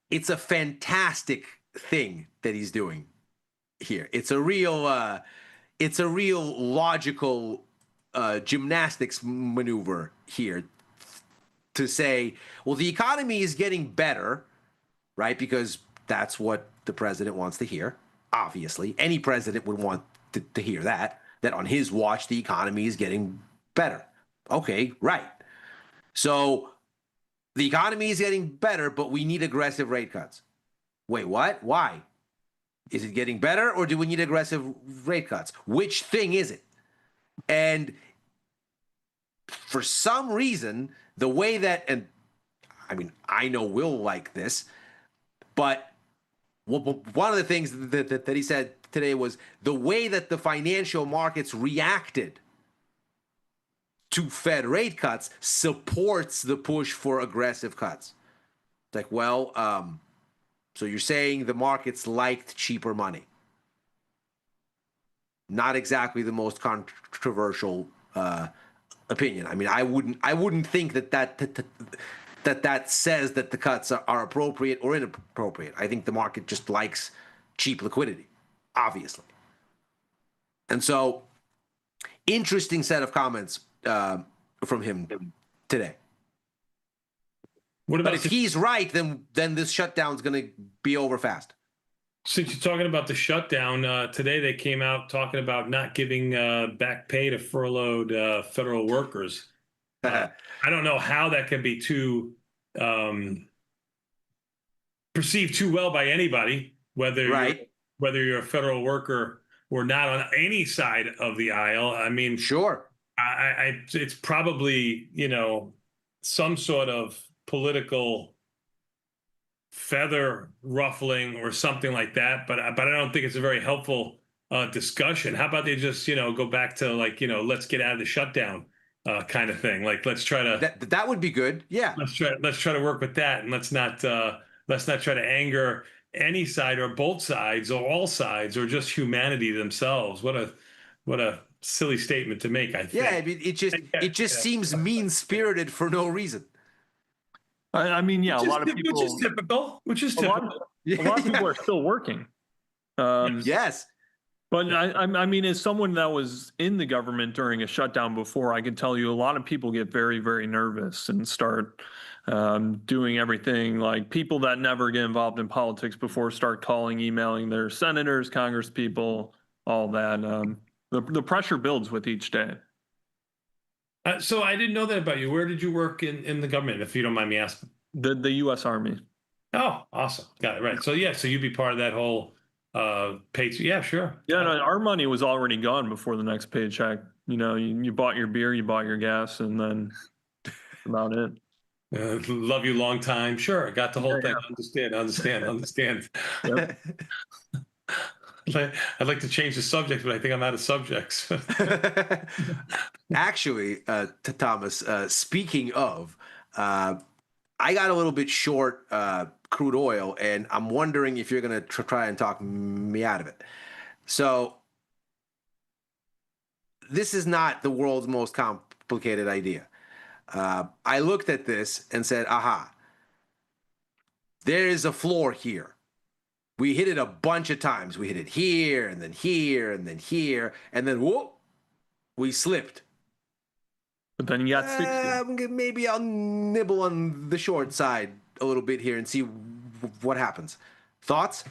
It's a fantastic thing that he's doing here. It's a real logical gymnastics maneuver here to say, well, the economy is getting better, right? Because that's what the president wants to hear. Obviously, any president would want to hear that on his watch, the economy is getting better. Okay, right. So the economy is getting better, but we need aggressive rate cuts. Wait, what? Why? Is it getting better or do we need aggressive rate cuts? Which thing is it? And for some reason, the way that, and I mean, I know Will like this, but one of the things that he said today was the way that the financial markets reacted to Fed rate cuts supports the push for aggressive cuts. It's like, well, so you're saying the markets liked cheaper money. Not exactly the most controversial opinion. I mean, I wouldn't think that says that the cuts are appropriate or inappropriate. I think the market just likes cheap liquidity, obviously. And so, interesting set of comments from him today. What about but if he's right, then this shutdown is going to be over fast. Since you're talking about the shutdown, today they came out talking about not giving back pay to furloughed federal workers. I don't know how that can be perceived too well by anybody, whether you're a federal worker or not on any side of the aisle. I mean, sure, it's probably some sort of political feather ruffling or something like that, but I don't think it's a very helpful discussion. How about they just go back to let's get out of the shutdown kind of thing. Like let's try to that would be good. Yeah, let's try to work with that, and let's not try to anger any side or both sides or all sides or just humanity themselves. What a silly statement to make. I think. Yeah, I mean, it just seems mean-spirited for no reason. I mean, yeah, a lot of people, which is typical. A lot of people are still working. Yes. But I mean, as someone that was in the government during a shutdown before, I can tell you a lot of people get very, very nervous and start doing everything. Like people that never get involved in politics before start calling, emailing their senators, congresspeople, all that. The pressure builds with each day. So I didn't know that about you. Where did you work in the government, if you don't mind me asking? The U.S. Army. Oh, awesome. Got it. Right. So so you'd be part of that whole paycheck. Yeah, sure. Yeah, no, our money was already gone before the next paycheck. You bought your beer, you bought your gas, and then about it. Love you long time. Sure. Got the whole thing. Yeah. Understand. Yep. I'd like to change the subject, but I think I'm out of subjects. Actually, Thomas, speaking of, I got a little bit short crude oil, and I'm wondering if you're going to try and talk me out of it. So this is not the world's most complicated idea. I looked at this and said, aha, there is a floor here. We hit it a bunch of times. We hit it here, and then here, and then here, and then whoop, we slipped. But then you got 60. Maybe I'll nibble on the short side a little bit here and see what happens. Thoughts?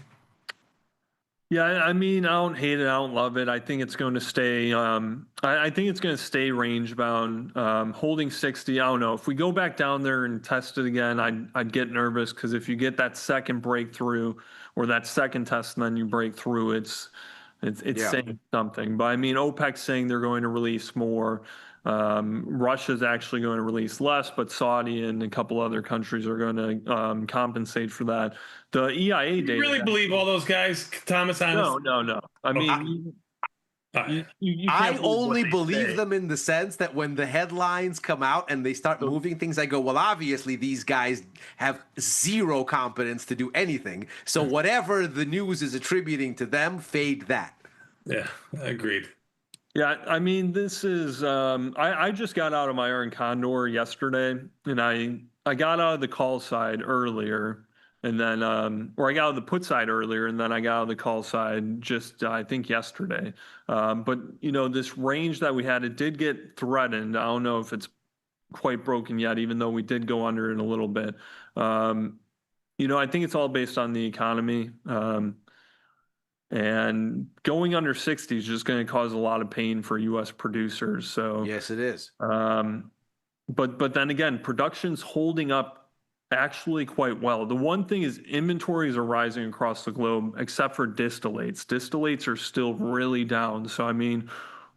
Yeah, I mean, I don't hate it. I don't love it. I think it's going to stay. I think it's going to stay range bound. Holding 60. I don't know. If we go back down there and test it again, I'd get nervous because if you get that second breakthrough or that second test and then you break through, it's Yeah. saying something. But I mean, OPEC's saying they're going to release more. Russia's actually going to release less, but Saudi and a couple other countries are going to compensate for that. The EIA You data. really believe all those guys, Thomas? No, no, no. I Okay. mean, All right. you I can't believe what only they believe say. them in the sense that when the headlines come out and they start So- moving things, I go, well, obviously these guys have zero competence to do anything. So whatever the news is attributing to them, fade that. Yeah, agreed. Yeah, I mean, this is I just got out of my Iron Condor yesterday and I got out of the call side earlier and then or I got out of the put side earlier and then I got out of the call side just I think yesterday. But you know, this range that we had, it did get threatened. I don't know if it's quite broken yet, even though we did go under it a little bit. You know, I think it's all based on the economy. And going under 60 is just going to cause a lot of pain for U.S. producers. So, Yes, it is. but then again, production's holding up actually quite well. The one thing is inventories are rising across the globe, except for distillates. Distillates are still really down. So, I mean,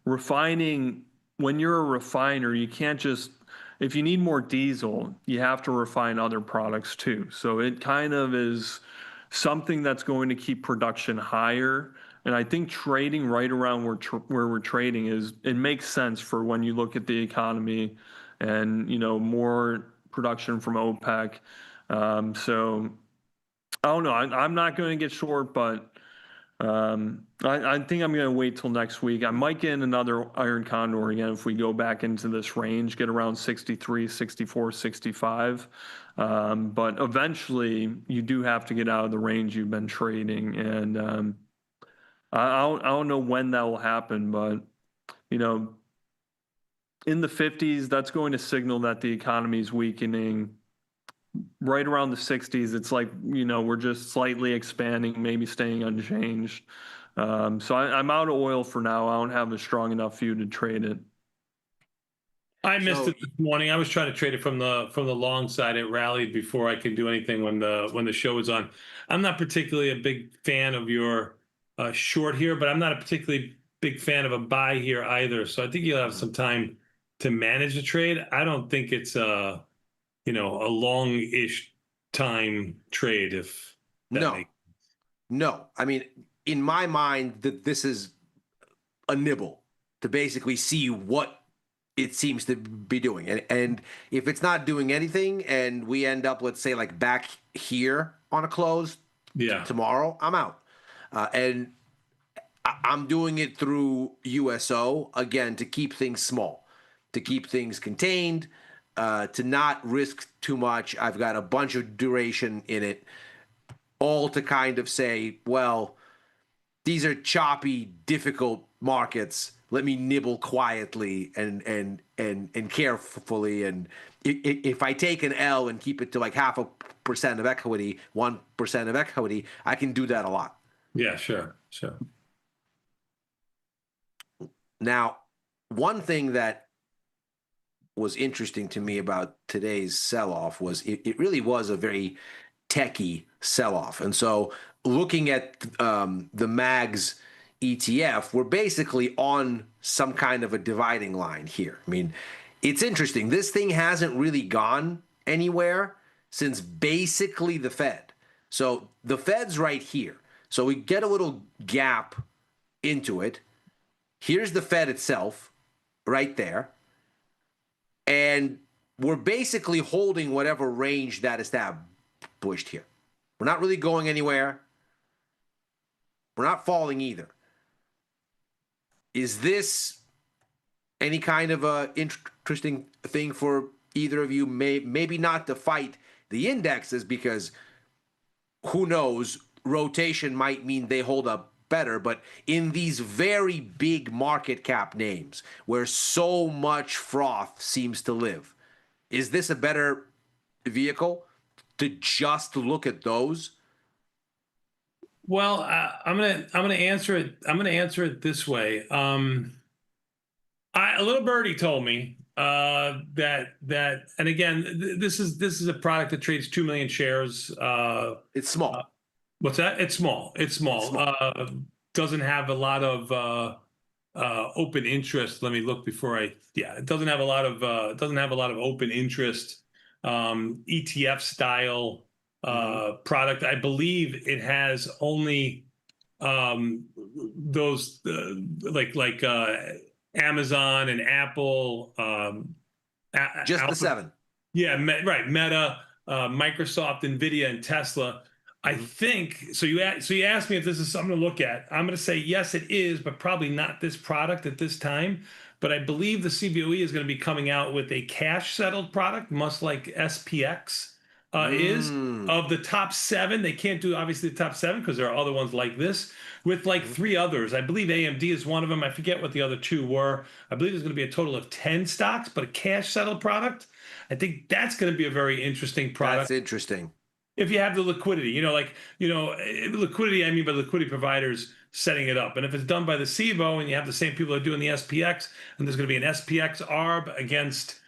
refining, when you're a refiner, you can't just, if you need more diesel, you have to refine other products too. So it kind of is something that's going to keep production higher. And I think trading right around where we're trading is, it makes sense for when you look at the economy and, you know, more production from OPEC. So I don't know. I'm not going to get short, but I think I'm going to wait till next week. I might get in another Iron Condor again if we go back into this range, get around 63, 64, 65. But eventually, you do have to get out of the range you've been trading. And I don't know when that will happen, but, you know, in the 50s, that's going to signal that the economy is weakening. Right around the 60s, it's like, you know, we're just slightly expanding, maybe staying unchanged. So I'm out of oil for now. I don't have a strong enough view to trade it. I missed So it this morning. I was trying to trade it from the long side. It rallied before I could do anything when the show was on. I'm not particularly a big fan of your short here, but I'm not a particularly big fan of a buy here either. So I think you'll have some time to manage the trade. I don't think it's a long-ish time trade if that no, makes. no. I mean, in my mind, that this is a nibble to basically see what it seems to be doing. And if it's not doing anything and we end up, let's say, like back here on a close Yeah. tomorrow, I'm out. And I'm doing it through USO, again, to keep things small, to keep things contained, to not risk too much. I've got a bunch of duration in it, all to kind of say, well, these are choppy, difficult markets. Let me nibble quietly and carefully. And if I take an L and keep it to like 0.5% of equity, 1% of equity, I can do that a lot. Yeah, sure. Now, one thing that was interesting to me about today's sell-off was it really was a very techie sell-off. And so looking at the MAGS ETF, we're basically on some kind of a dividing line here. I mean, it's interesting. This thing hasn't really gone anywhere since basically the Fed. So the Fed's right here. So we get a little gap into it. Here's the Fed itself right there. And we're basically holding whatever range that established here. We're not really going anywhere. We're not falling either. Is this any kind of a interesting thing for either of you? Maybe not to fight the indexes, because who knows? Rotation might mean they hold up better, but in these very big market cap names where so much froth seems to live, is this a better vehicle to just look at those? Well, I'm gonna answer it. I'm gonna answer it this way. A little birdie told me and again, this is a product that trades 2 million shares. It's small. What's that? It's small. It's It's small. small. Doesn't have a lot of open interest. Let me look before I. Yeah, it doesn't have a lot of open interest. ETF style product. I believe it has only those like Amazon and Apple. Just the 7. Yeah, right. Meta, Microsoft, Nvidia, and Tesla. I think so. You asked me if this is something to look at. I'm going to say yes, it is, but probably not this product at this time. But I believe the CBOE is going to be coming out with a cash settled product, much like SPX is. Of the top 7, they can't do obviously the top 7 because there are other ones like this with like 3 others. I believe AMD is one of them. I forget what the other 2 were. I believe there's going to be a total of 10 stocks, but a cash settled product. I think that's going to be a very interesting product. That's interesting. If you have the liquidity, liquidity, I mean by liquidity providers setting it up. And if it's done by the CBOE and you have the same people that are doing the SPX, and there's going to be an SPX ARB against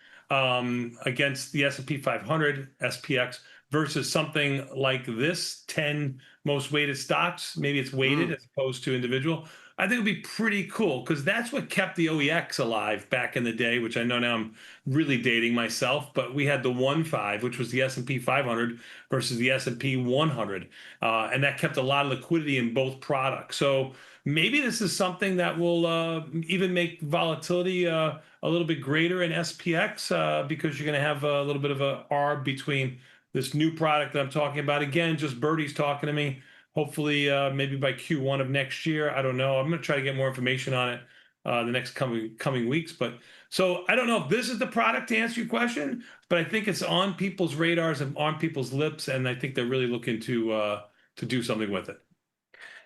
the S&P 500 SPX versus something like this, 10 most weighted stocks, maybe it's weighted as opposed to individual. I think it'd be pretty cool because that's what kept the OEX alive back in the day, which I know now I'm really dating myself, but we had the 1.5, which was the S&P 500 versus the S&P 100. And that kept a lot of liquidity in both products. So maybe this is something that will even make volatility a little bit greater in SPX because you're going to have a little bit of a arb between this new product that I'm talking about. Again, just Birdie's talking to me. Hopefully, maybe by Q1 of next year. I don't know. I'm going to try to get more information on it the next coming weeks. But so I don't know if this is the product to answer your question, but I think it's on people's radars and on people's lips, and I think they're really looking to do something with it.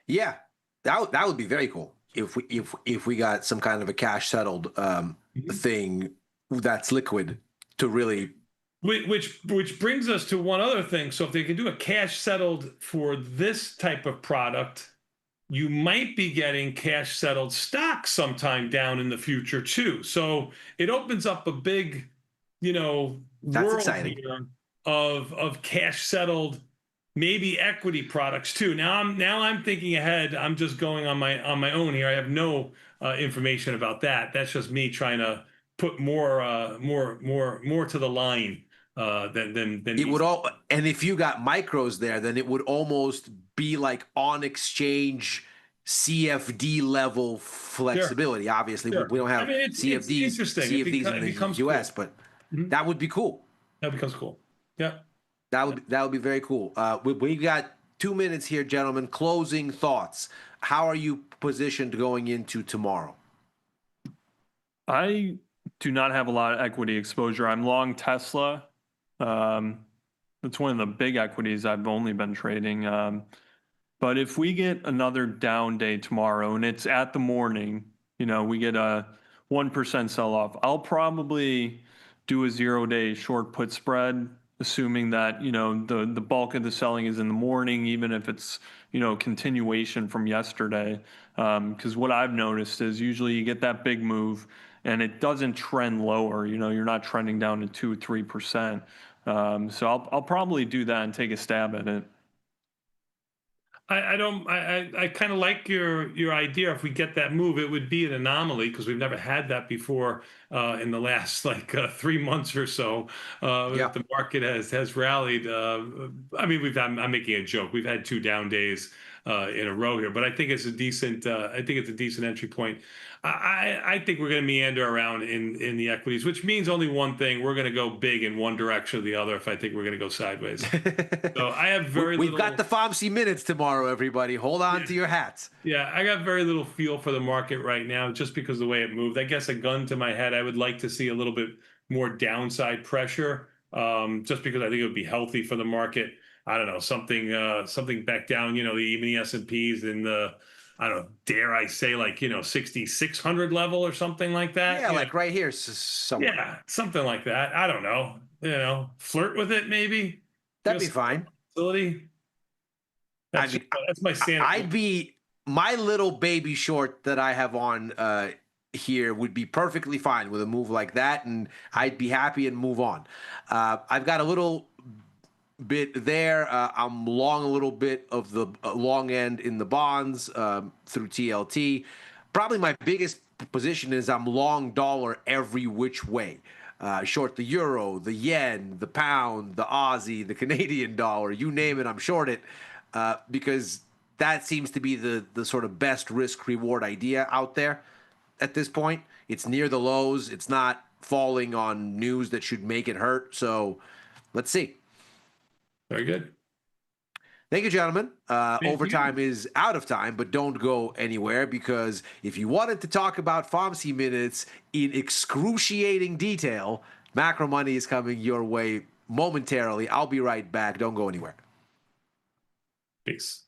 Yeah, that would be very cool if we got some kind of a cash settled thing that's liquid to really. Which brings us to one other thing. So if they can do a cash settled for this type of product, you might be getting cash settled stocks sometime down in the future too. So it opens up a big, world exciting. here of cash settled, maybe equity products too. Now I'm thinking ahead. I'm just going on my own here. I have no information about that. That's just me trying to put more to the line. Than it would all, and if you got micros there, then it would almost be like on exchange CFD level flexibility. Sure. Obviously, sure. we don't have CFDs in the US, cool. But that would be cool. That becomes cool. Yeah, that would be very cool. We got 2 minutes here, gentlemen. Closing thoughts. How are you positioned going into tomorrow? I do not have a lot of equity exposure. I'm long Tesla. It's one of the big equities I've only been trading. But if we get another down day tomorrow and it's at the morning, we get a 1% sell off, I'll probably do a 0-day short put spread, assuming that, the bulk of the selling is in the morning, even if it's, continuation from yesterday. Because what I've noticed is usually you get that big move and it doesn't trend lower. You're not trending down to 2 or 3%. So I'll probably do that and take a stab at it. I kind of like your idea. If we get that move, it would be an anomaly because we've never had that before in the last 3 months or so. The market has rallied. I'm making a joke. We've had 2 down days in a row here, but I think it's a decent. I think it's a decent entry point. I think we're going to meander around in the equities, which means only one thing: we're going to go big in one direction or the other. If I think we're going to go sideways, so I have very. We've got the FOMC minutes tomorrow, everybody. Hold on to your hats. Yeah, I got very little feel for the market right now, just because of the way it moved. I guess a gun to my head, I would like to see a little bit more downside pressure, just because I think it would be healthy for the market. I don't know, something back down. Even the S&Ps in the I don't know, dare I say, like, 6,600 level or something like that. Yeah, like right here somewhere. Yeah, something like that. I don't know. Flirt with it maybe. That'd be Just fine. facility. I That's mean, that's my standard. I'd be my little baby short that I have on here would be perfectly fine with a move like that, and I'd be happy and move on. I've got a little bit there. I'm long a little bit of the long end in the bonds through TLT. Probably my biggest position is I'm long dollar every which way. Short the euro, the yen, the pound, the Aussie, the Canadian dollar, you name it, I'm short it because that seems to be the sort of best risk reward idea out there at this point. It's near the lows. It's not falling on news that should make it hurt. So let's see. Very good. Thank you, gentlemen. Thank Overtime you. is out of time, but don't go anywhere because if you wanted to talk about FOMC minutes in excruciating detail, macro money is coming your way momentarily. I'll be right back. Don't go anywhere. Peace.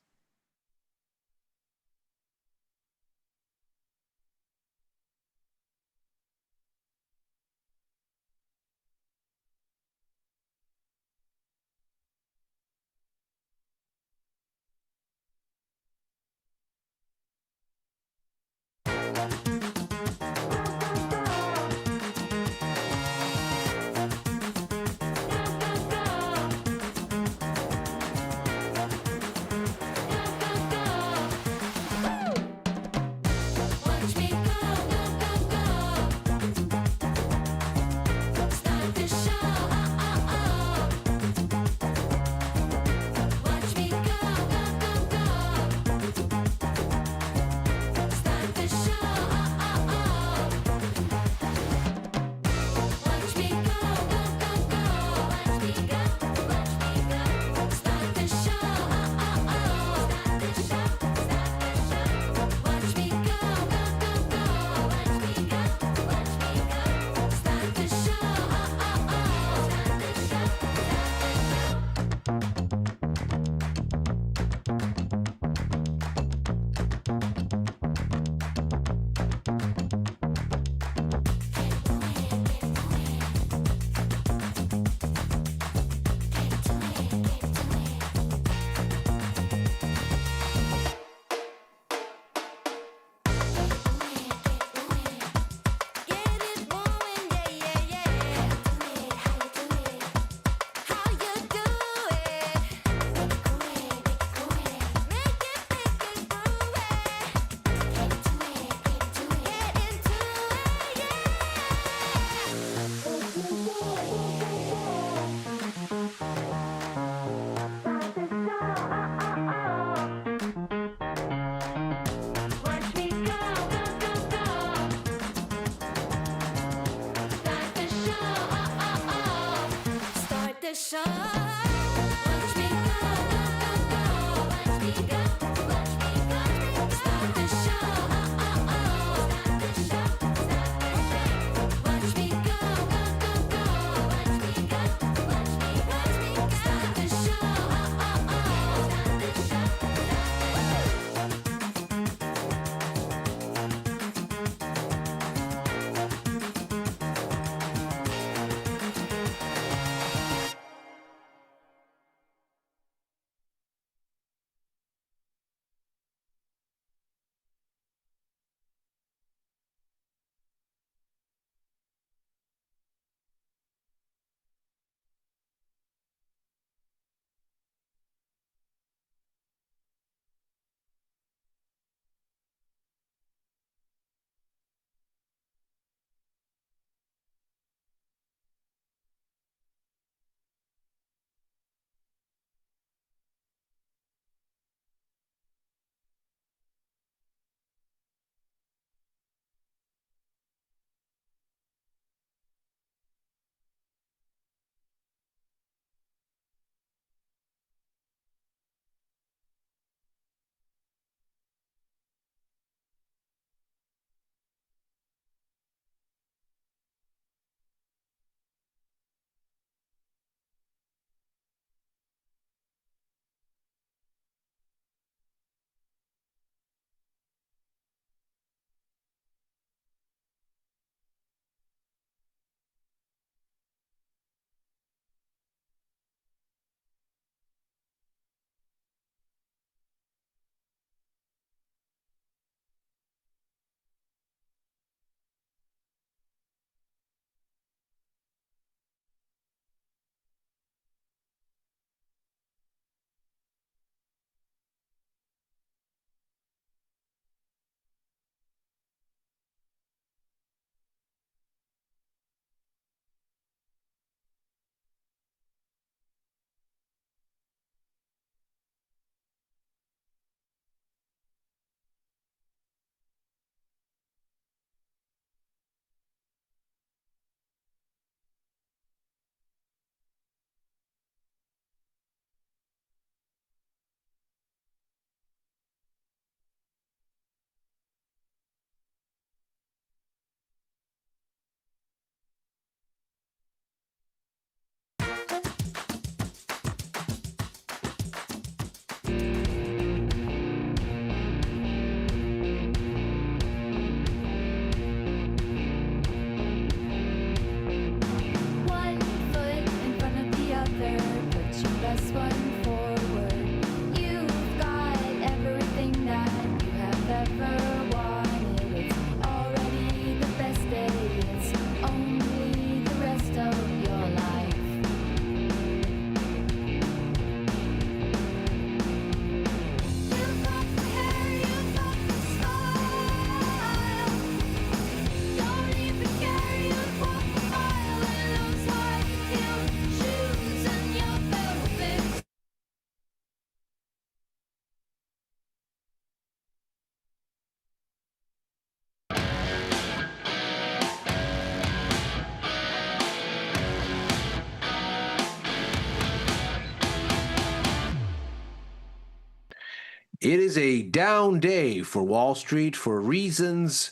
It is a down day for Wall Street for reasons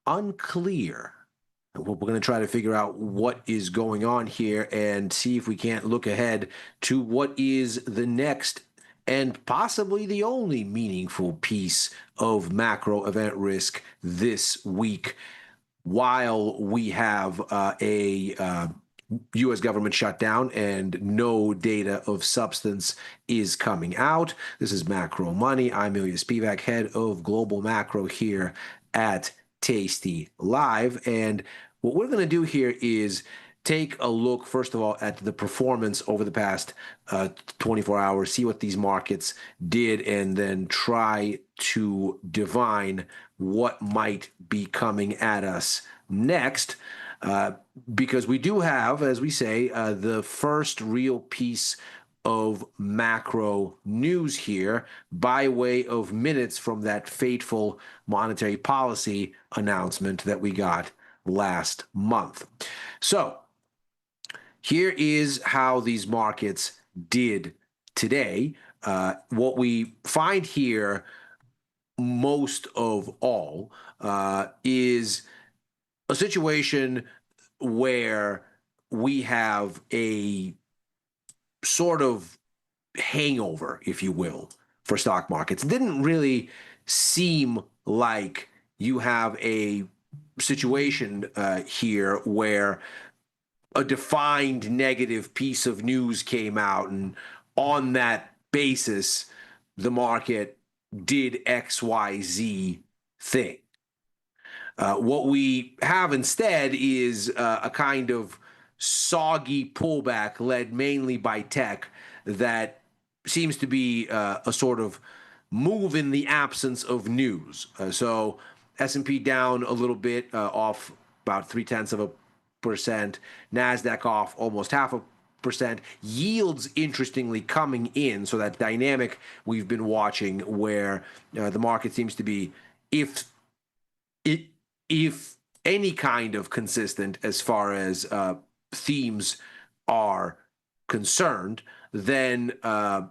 unclear. We're going to try to figure out what is going on here and see if we can't look ahead to what is the next and possibly the only meaningful piece of macro event risk this week, while we have a U.S. government shutdown and no data of substance is coming out. This is Macro Money. I'm Ilya Spivak, head of global macro here at Tasty Live. And what we're going to do here is take a look, first of all, at the performance over the past 24 hours, see what these markets did, and then try to divine what might be coming at us next. Because we do have, as we say, the first real piece of macro news here by way of minutes from that fateful monetary policy announcement that we got last month. So here is how these markets did today. What we find here most of all is a situation where we have a sort of hangover, if you will, for stock markets. It didn't really seem like you have a situation here where a defined negative piece of news came out, and on that basis, the market did XYZ thing. What we have instead is a kind of soggy pullback led mainly by tech that seems to be a sort of move in the absence of news. So S&P down a little bit, off about 0.3%. NASDAQ off almost 0.5%. Yields, interestingly, coming in. So that dynamic we've been watching where the market seems to be, if any kind of consistent as far as themes are concerned, then the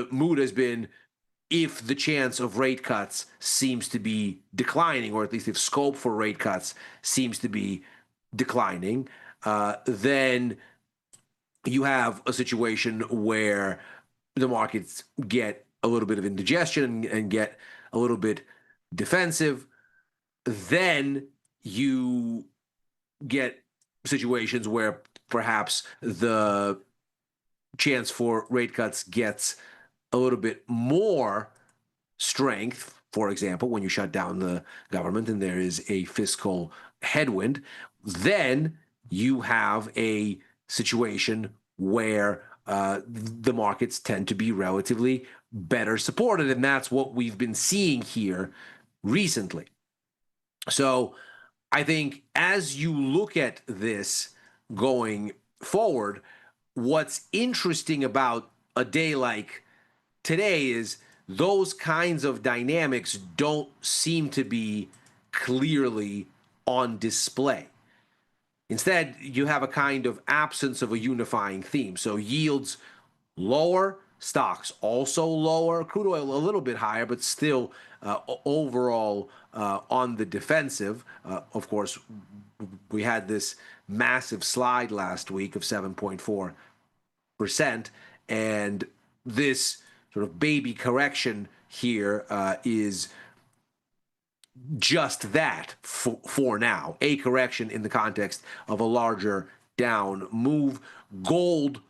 mood has been, if the chance of rate cuts seems to be declining, or at least if scope for rate cuts seems to be declining, then you have a situation where the markets get a little bit of indigestion and get a little bit defensive. Then you get situations where perhaps the chance for rate cuts gets a little bit more strength. For example, when you shut down the government and there is a fiscal headwind, then you have a situation where the markets tend to be relatively better supported. And that's what we've been seeing here recently. So I think as you look at this going forward, what's interesting about a day like today is those kinds of dynamics don't seem to be clearly on display. Instead, you have a kind of absence of a unifying theme. So yields lower, stocks also lower, crude oil a little bit higher, but still overall on the defensive. Of course, we had this massive slide last week of 7.4%, and this sort of baby correction here is just that for now, a correction in the context of a larger down move. Gold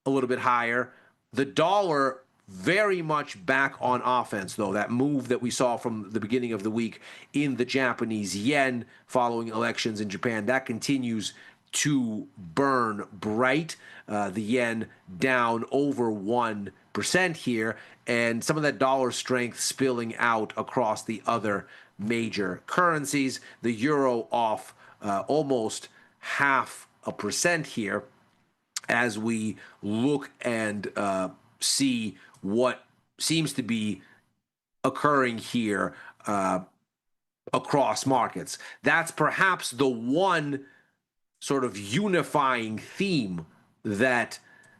a little bit higher. The dollar very much back on offense, though. That move that we saw from the beginning of the week in the Japanese yen following elections in Japan, that continues to burn bright. The yen down over 1% here, and some of that dollar strength spilling out across the other major currencies. The euro off almost 0.5% here as we look and see what seems to be occurring here across markets. That's perhaps the one sort of unifying theme that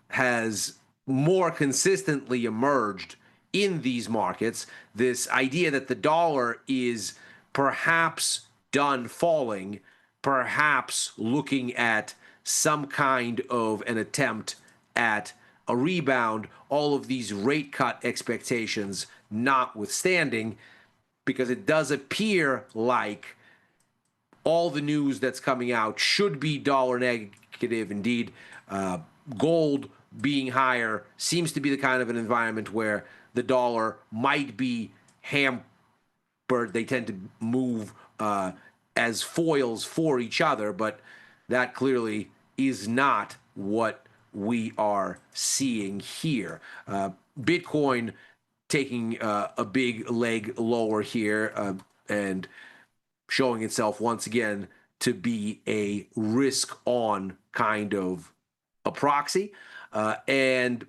has more consistently emerged in these markets, this idea that the dollar is perhaps done falling, perhaps looking at some kind of an attempt at a rebound, all of these rate cut expectations notwithstanding, because it does appear like all the news that's coming out should be dollar negative. Indeed, gold being higher seems to be the kind of an environment where the dollar might be hampered. They tend to move as foils for each other, but that clearly is not what we are seeing here. Bitcoin taking a big leg lower here and showing itself once again to be a risk on kind of a proxy. And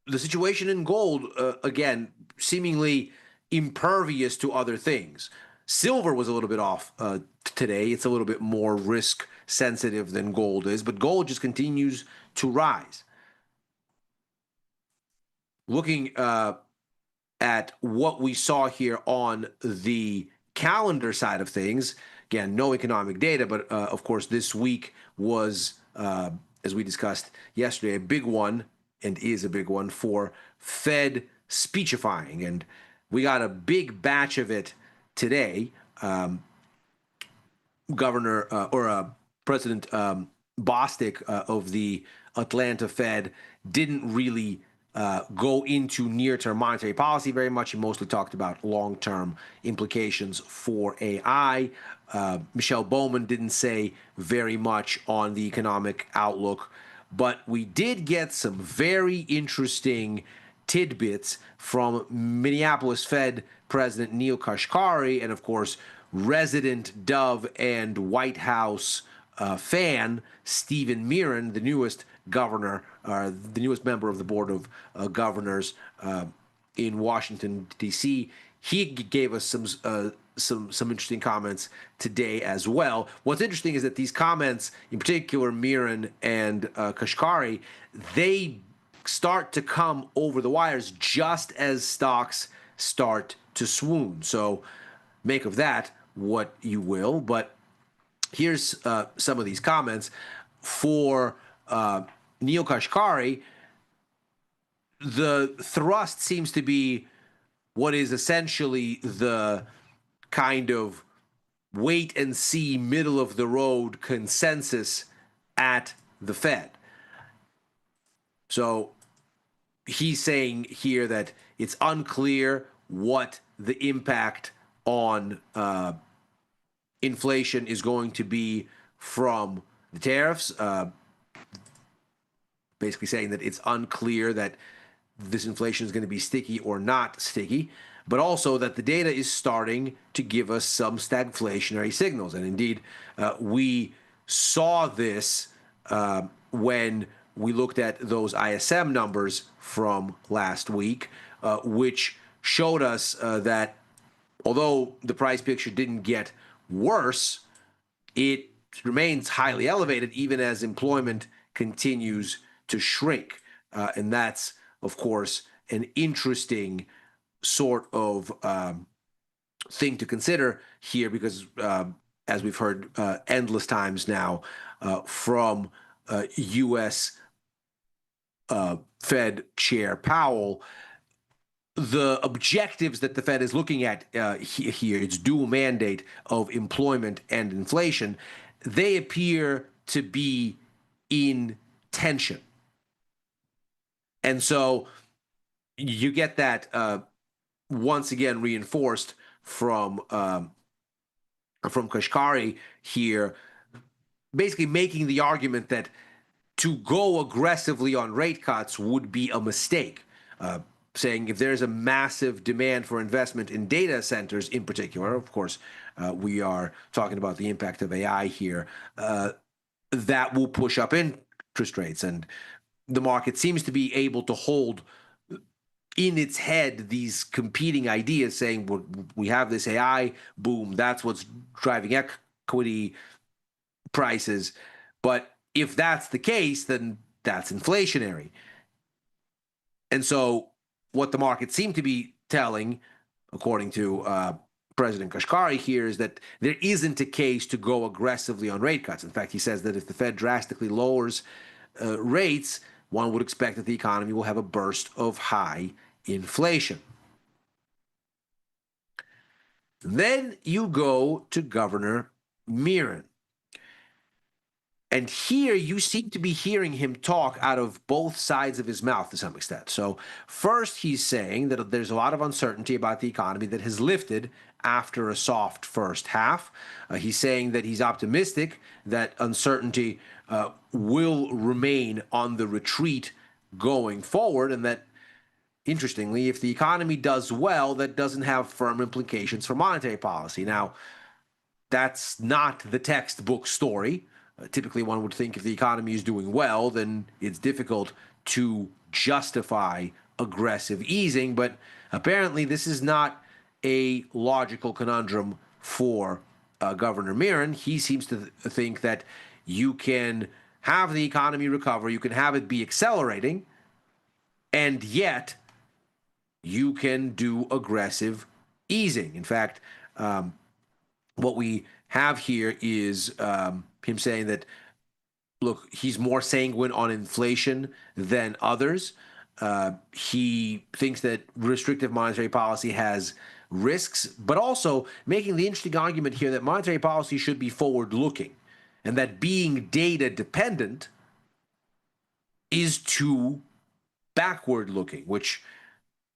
the situation in gold, again, seemingly impervious to other things. Silver was a little bit off today. It's a little bit more risk sensitive than gold is, but gold just continues to rise. Looking at what we saw here on the calendar side of things, again, no economic data, but of course, this week was, as we discussed yesterday, a big one, and is a big one for Fed speechifying. And we got a big batch of it today. President Bostic of the Atlanta Fed didn't really go into near-term monetary policy very much. He mostly talked about long-term implications for AI. Michelle Bowman didn't say very much on the economic outlook, but we did get some very interesting tidbits from Minneapolis Fed President Neil Kashkari and, of course, resident Dove and White House fan Stephen Miran, the newest governor, the newest member of the Board of Governors in Washington, D.C. He gave us some interesting comments today as well. What's interesting is that these comments, in particular Miran and Kashkari, they start to come over the wires just as stocks start to swoon. So make of that what you will. But here's some of these comments. For Neil Kashkari, the thrust seems to be what is essentially the kind of wait and see, middle of the road consensus at the Fed. So he's saying here that it's unclear what the impact on inflation is going to be from the tariffs, basically saying that it's unclear that this inflation is going to be sticky or not sticky, but also that the data is starting to give us some stagflationary signals. And indeed, we saw this when we looked at those ISM numbers from last week, which showed us that although the price picture didn't get worse, it remains highly elevated even as employment continues to shrink. And that's, of course, an interesting sort of thing to consider here because, as we've heard endless times now from U.S. Fed Chair Powell, the objectives that the Fed is looking at here, its dual mandate of employment and inflation, they appear to be in tension. And so you get that once again reinforced from Kashkari here, basically making the argument that to go aggressively on rate cuts would be a mistake, saying if there's a massive demand for investment in data centers in particular, of course, we are talking about the impact of AI here, that will push up interest rates. And the market seems to be able to hold in its head these competing ideas saying, well, we have this AI boom, that's what's driving equity prices. But if that's the case, then that's inflationary. And so what the market seemed to be telling, according to President Kashkari here, is that there isn't a case to go aggressively on rate cuts. In fact, he says that if the Fed drastically lowers rates, one would expect that the economy will have a burst of high inflation. Then you go to Governor Miran. And here you seem to be hearing him talk out of both sides of his mouth to some extent. So first he's saying that there's a lot of uncertainty about the economy that has lifted after a soft first half. He's saying that he's optimistic that uncertainty will remain on the retreat going forward, and that, interestingly, if the economy does well, that doesn't have firm implications for monetary policy. Now, that's not the textbook story. Typically, one would think if the economy is doing well, then it's difficult to justify aggressive easing. But apparently, this is not a logical conundrum for Governor Miran. He seems to think that you can have the economy recover, you can have it be accelerating, and yet you can do aggressive easing. In fact, what we have here is him saying that, look, he's more sanguine on inflation than others. He thinks that restrictive monetary policy has risks, but also making the interesting argument here that monetary policy should be forward-looking, and that being data-dependent is too backward-looking, which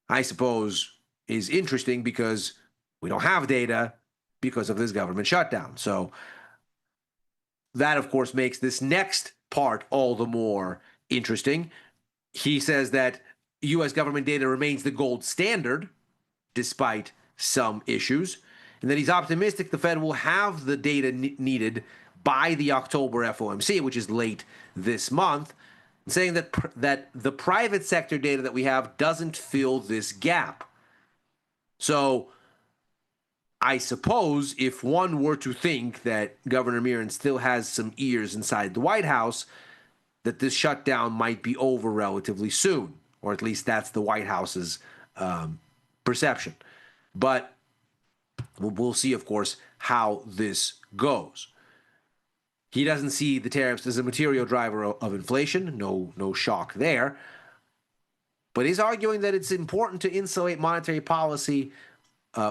I suppose is interesting because we don't have data because of this government shutdown. So that, of course, makes this next part all the more interesting. He says that U.S. government data remains the gold standard despite some issues, and that he's optimistic the Fed will have the data needed by the October FOMC, which is late this month, saying that that the private sector data that we have doesn't fill this gap. So I suppose if one were to think that Governor Miran still has some ears inside the White House, that this shutdown might be over relatively soon, or at least that's the White House's perception. But we'll see, of course, how this goes. He doesn't see the tariffs as a material driver of inflation, no shock there. But he's arguing that it's important to insulate monetary policy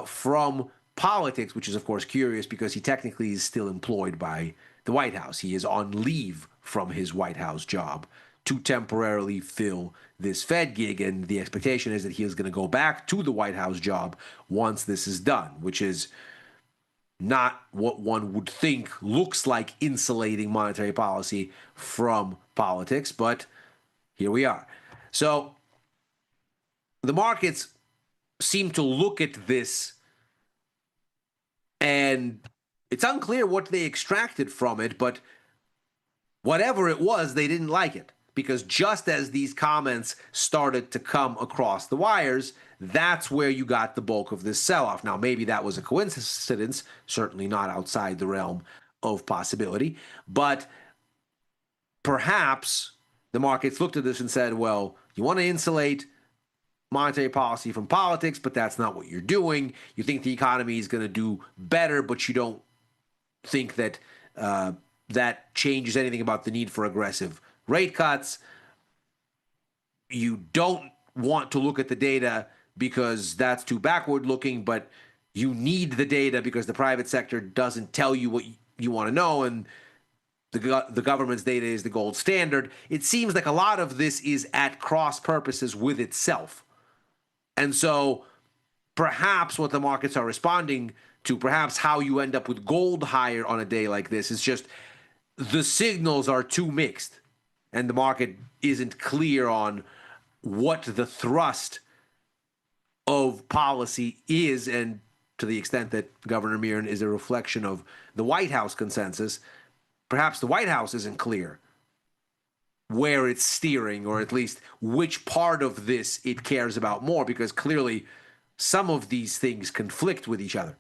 from politics, which is, of course, curious because he technically is still employed by the White House. He is on leave from his White House job to temporarily fill this Fed gig, and the expectation is that he is going to go back to the White House job once this is done, which is not what one would think looks like insulating monetary policy from politics, but here we are. So the markets seem to look at this, and it's unclear what they extracted from it, but whatever it was, they didn't like it. Because just as these comments started to come across the wires, that's where you got the bulk of this sell-off. Now, maybe that was a coincidence, certainly not outside the realm of possibility, but perhaps the markets looked at this and said, well, you want to insulate monetary policy from politics, but that's not what you're doing. You think the economy is going to do better, but you don't think that that changes anything about the need for aggressive rate cuts. You don't want to look at the data because that's too backward looking, but you need the data because the private sector doesn't tell you what you want to know, and the government's data is the gold standard. It seems like a lot of this is at cross purposes with itself. And so perhaps what the markets are responding to, perhaps how you end up with gold higher on a day like this, is just the signals are too mixed, and the market isn't clear on what the thrust of policy is. And to the extent that Governor Miran is a reflection of the White House consensus, perhaps the White House isn't clear where it's steering, or at least which part of this it cares about more, because clearly some of these things conflict with each other.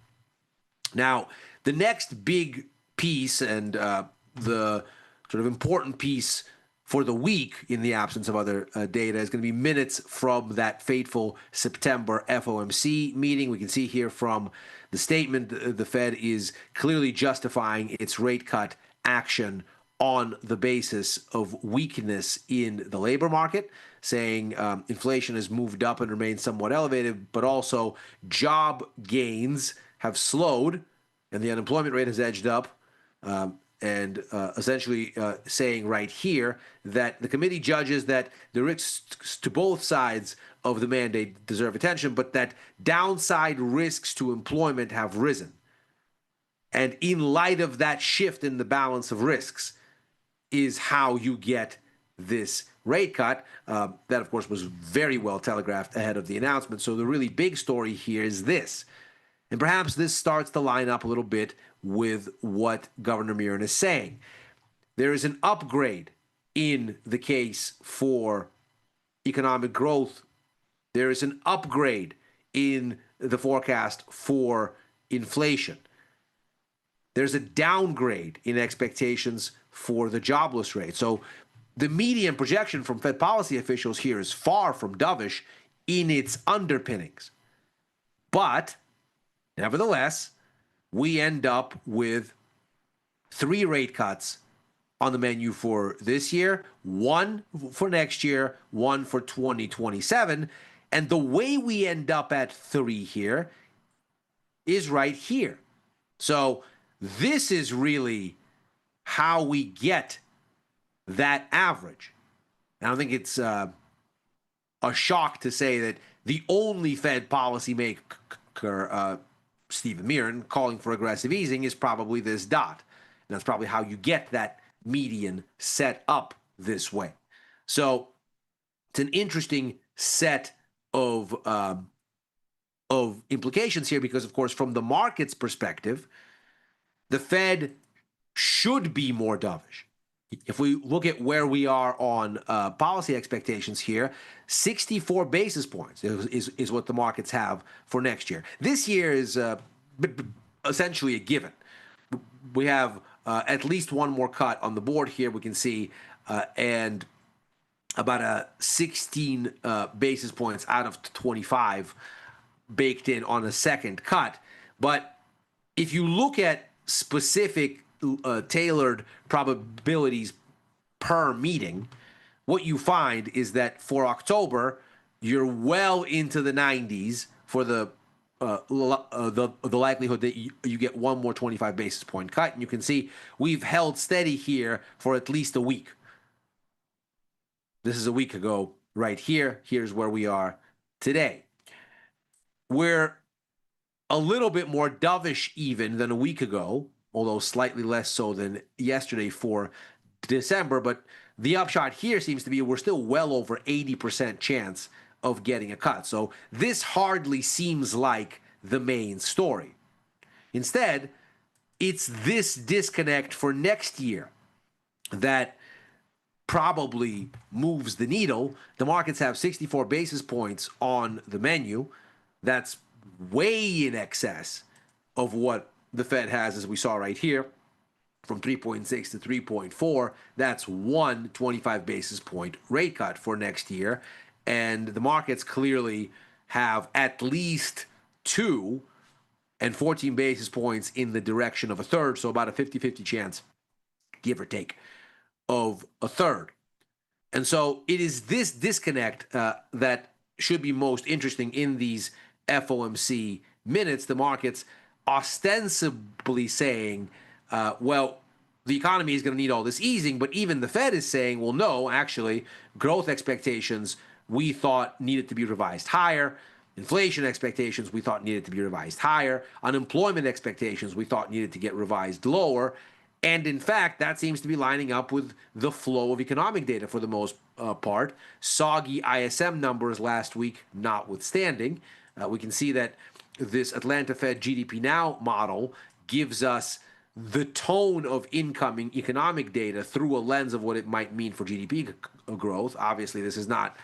Now, the next big piece, and the sort of important piece for the week, in the absence of other data, is going to be minutes from that fateful September FOMC meeting. We can see here from the statement, the Fed is clearly justifying its rate cut action on the basis of weakness in the labor market, saying inflation has moved up and remains somewhat elevated, but also job gains have slowed and the unemployment rate has edged up. And essentially saying right here that the committee judges that the risks to both sides of the mandate deserve attention, but that downside risks to employment have risen. And in light of that shift in the balance of risks is how you get this rate cut. That, of course, was very well telegraphed ahead of the announcement. So the really big story here is this. And perhaps this starts to line up a little bit with what Governor Miron is saying. There is an upgrade in the case for economic growth. There is an upgrade in the forecast for inflation. There's a downgrade in expectations for the jobless rate. So the median projection from Fed policy officials here is far from dovish in its underpinnings. But nevertheless, we end up with 3 rate cuts on the menu for this year, 1 for next year, 1 for 2027. And the way we end up at 3 here is right here. So this is really how we get that average. I don't think it's a shock to say that the only Fed policymaker, Stephen Miron, calling for aggressive easing is probably this dot. And that's probably how you get that median set up this way. So it's an interesting set of implications here because, of course, from the market's perspective, the Fed should be more dovish. If we look at where we are on policy expectations here, 64 basis points is what the markets have for next year. This year is essentially a given. We have at least one more cut on the board here, we can see, and about a 16 basis points out of 25 baked in on a second cut. But if you look at specific tailored probabilities per meeting, what you find is that for October, you're well into the 90s for the likelihood that you get one more 25 basis point cut. And you can see we've held steady here for at least a week. This is a week ago right here. Here's where we are today. We're a little bit more dovish even than a week ago, although slightly less so than yesterday for December. But the upshot here seems to be we're still well over 80% chance of getting a cut. So this hardly seems like the main story. Instead, it's this disconnect for next year that probably moves the needle. The markets have 64 basis points on the menu. That's way in excess of what the Fed has, as we saw right here, from 3.6 to 3.4. That's one 25 basis point rate cut for next year. And the markets clearly have at least 2 and 14 basis points in the direction of a third. So about a 50-50 chance, give or take, of a third. And so it is this disconnect that should be most interesting in these FOMC minutes. The markets ostensibly saying, well, the economy is going to need all this easing, but even the Fed is saying, well, no, actually, growth expectations we thought needed to be revised higher. Inflation expectations we thought needed to be revised higher. Unemployment expectations we thought needed to get revised lower. And in fact, that seems to be lining up with the flow of economic data for the most part. Soggy ISM numbers last week notwithstanding. We can see that this Atlanta Fed GDP Now model gives us the tone of incoming economic data through a lens of what it might mean for GDP growth. Obviously, this is not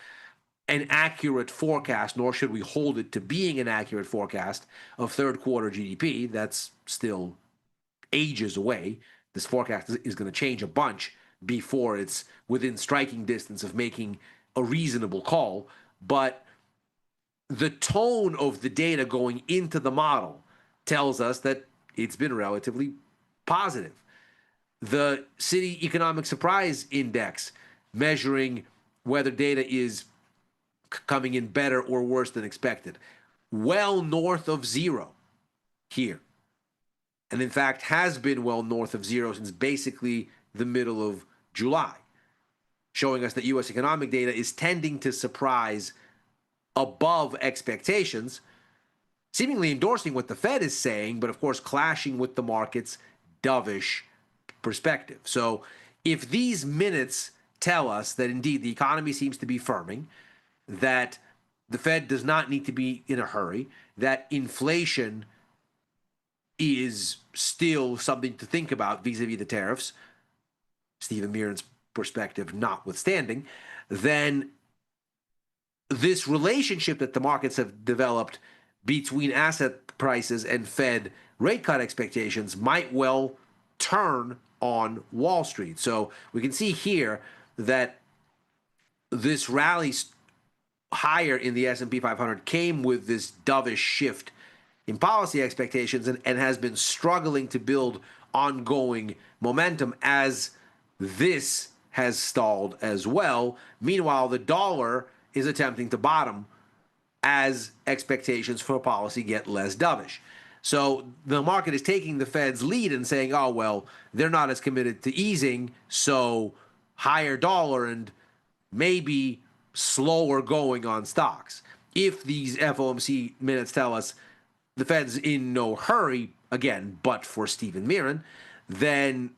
an accurate forecast, nor should we hold it to being an accurate forecast of third quarter GDP. That's still ages away. This forecast is going to change a bunch before it's within striking distance of making a reasonable call. But the tone of the data going into the model tells us that it's been relatively positive. The City Economic Surprise Index, measuring whether data is coming in better or worse than expected, well north of zero here. And in fact, has been well north of zero since basically the middle of July, showing us that U.S. economic data is tending to surprise above expectations, seemingly endorsing what the Fed is saying, but of course clashing with the market's dovish perspective. So if these minutes tell us that indeed the economy seems to be firming, that the Fed does not need to be in a hurry, that inflation is still something to think about vis-a-vis the tariffs, Stephen Mirren's perspective notwithstanding, then this relationship that the markets have developed between asset prices and Fed rate cut expectations might well turn on Wall Street. So we can see here that this rally higher in the S&P 500 came with this dovish shift in policy expectations and has been struggling to build ongoing momentum as this has stalled as well. Meanwhile, the dollar is attempting to bottom as expectations for policy get less dovish. So the market is taking the Fed's lead and saying, oh, well, they're not as committed to easing, so higher dollar and maybe slower going on stocks. If these FOMC minutes tell us the Fed's in no hurry, again, but for Stephen Mirren, then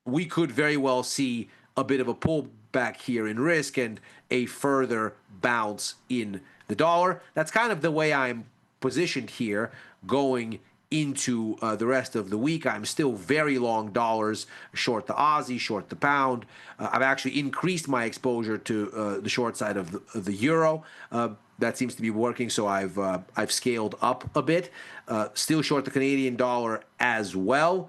we could very well see a bit of a pullback here in risk and a further bounce in the dollar. That's kind of the way I'm positioned here going into the rest of the week. I'm still very long dollars, short the Aussie, short the pound. I've actually increased my exposure to the short side of the euro. That seems to be working, so I've scaled up a bit. Still short the Canadian dollar as well.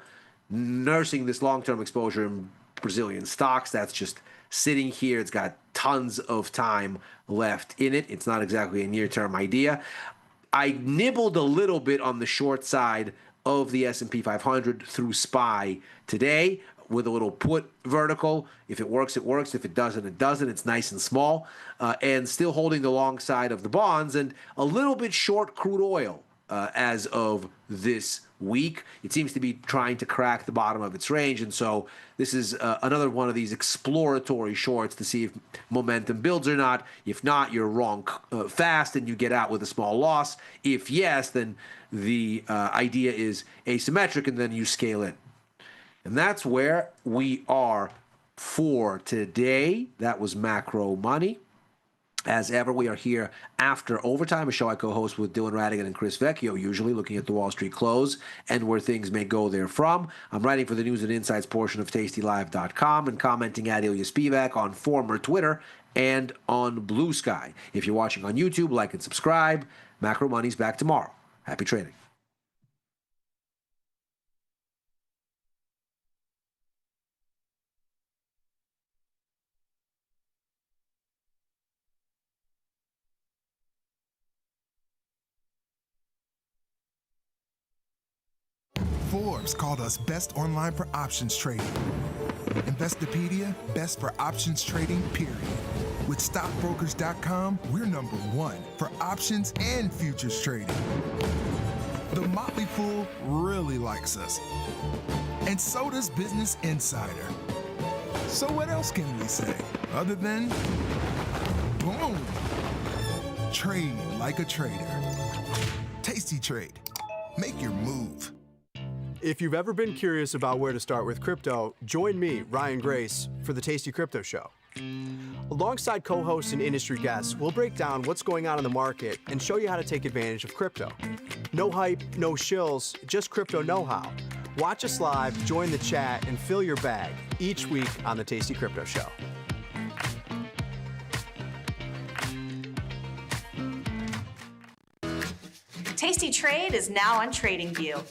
Nursing this long-term exposure in Brazilian stocks. That's just sitting here. It's got tons of time left in it. It's not exactly a near-term idea. I nibbled a little bit on the short side of the S&P 500 through SPY today with a little put vertical. If it works, it works. If it doesn't, it doesn't. It's nice and small. And still holding the long side of the bonds and a little bit short crude oil as of this week. It seems to be trying to crack the bottom of its range. And so this is another one of these exploratory shorts to see if momentum builds or not. If not, you're wrong fast and you get out with a small loss. If yes, then the idea is asymmetric and then you scale in. And that's where we are for today. That was Macro Money. As ever, we are here after overtime, a show I co-host with Dylan Radigan and Chris Vecchio, usually looking at the Wall Street close and where things may go therefrom. I'm writing for the news and insights portion of tastylive.com and commenting at Ilya Spivak on former Twitter and on Blue Sky. If you're watching on YouTube, like and subscribe. Macro Money's back tomorrow. Happy trading. Forbes called us best online for options trading. Investopedia, best for options trading, period. With stockbrokers.com, we're number one for options and futures trading. The Motley Fool really likes us. And so does Business Insider. So what else can we say other than boom? Trade like a trader. Tasty Trade. Make your move. If you've ever been curious about where to start with crypto, join me, Ryan Grace, for the Tasty Crypto Show. Alongside co-hosts and industry guests, we'll break down what's going on in the market and show you how to take advantage of crypto. No hype, no shills, just crypto know-how. Watch us live, join the chat, and fill your bag each week on the Tasty Crypto Show. Tasty Trade is now on TradingView.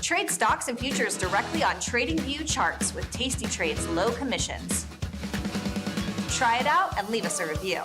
Trade stocks and futures directly on TradingView charts with Tasty Trade's low commissions. Try it out and leave us a review.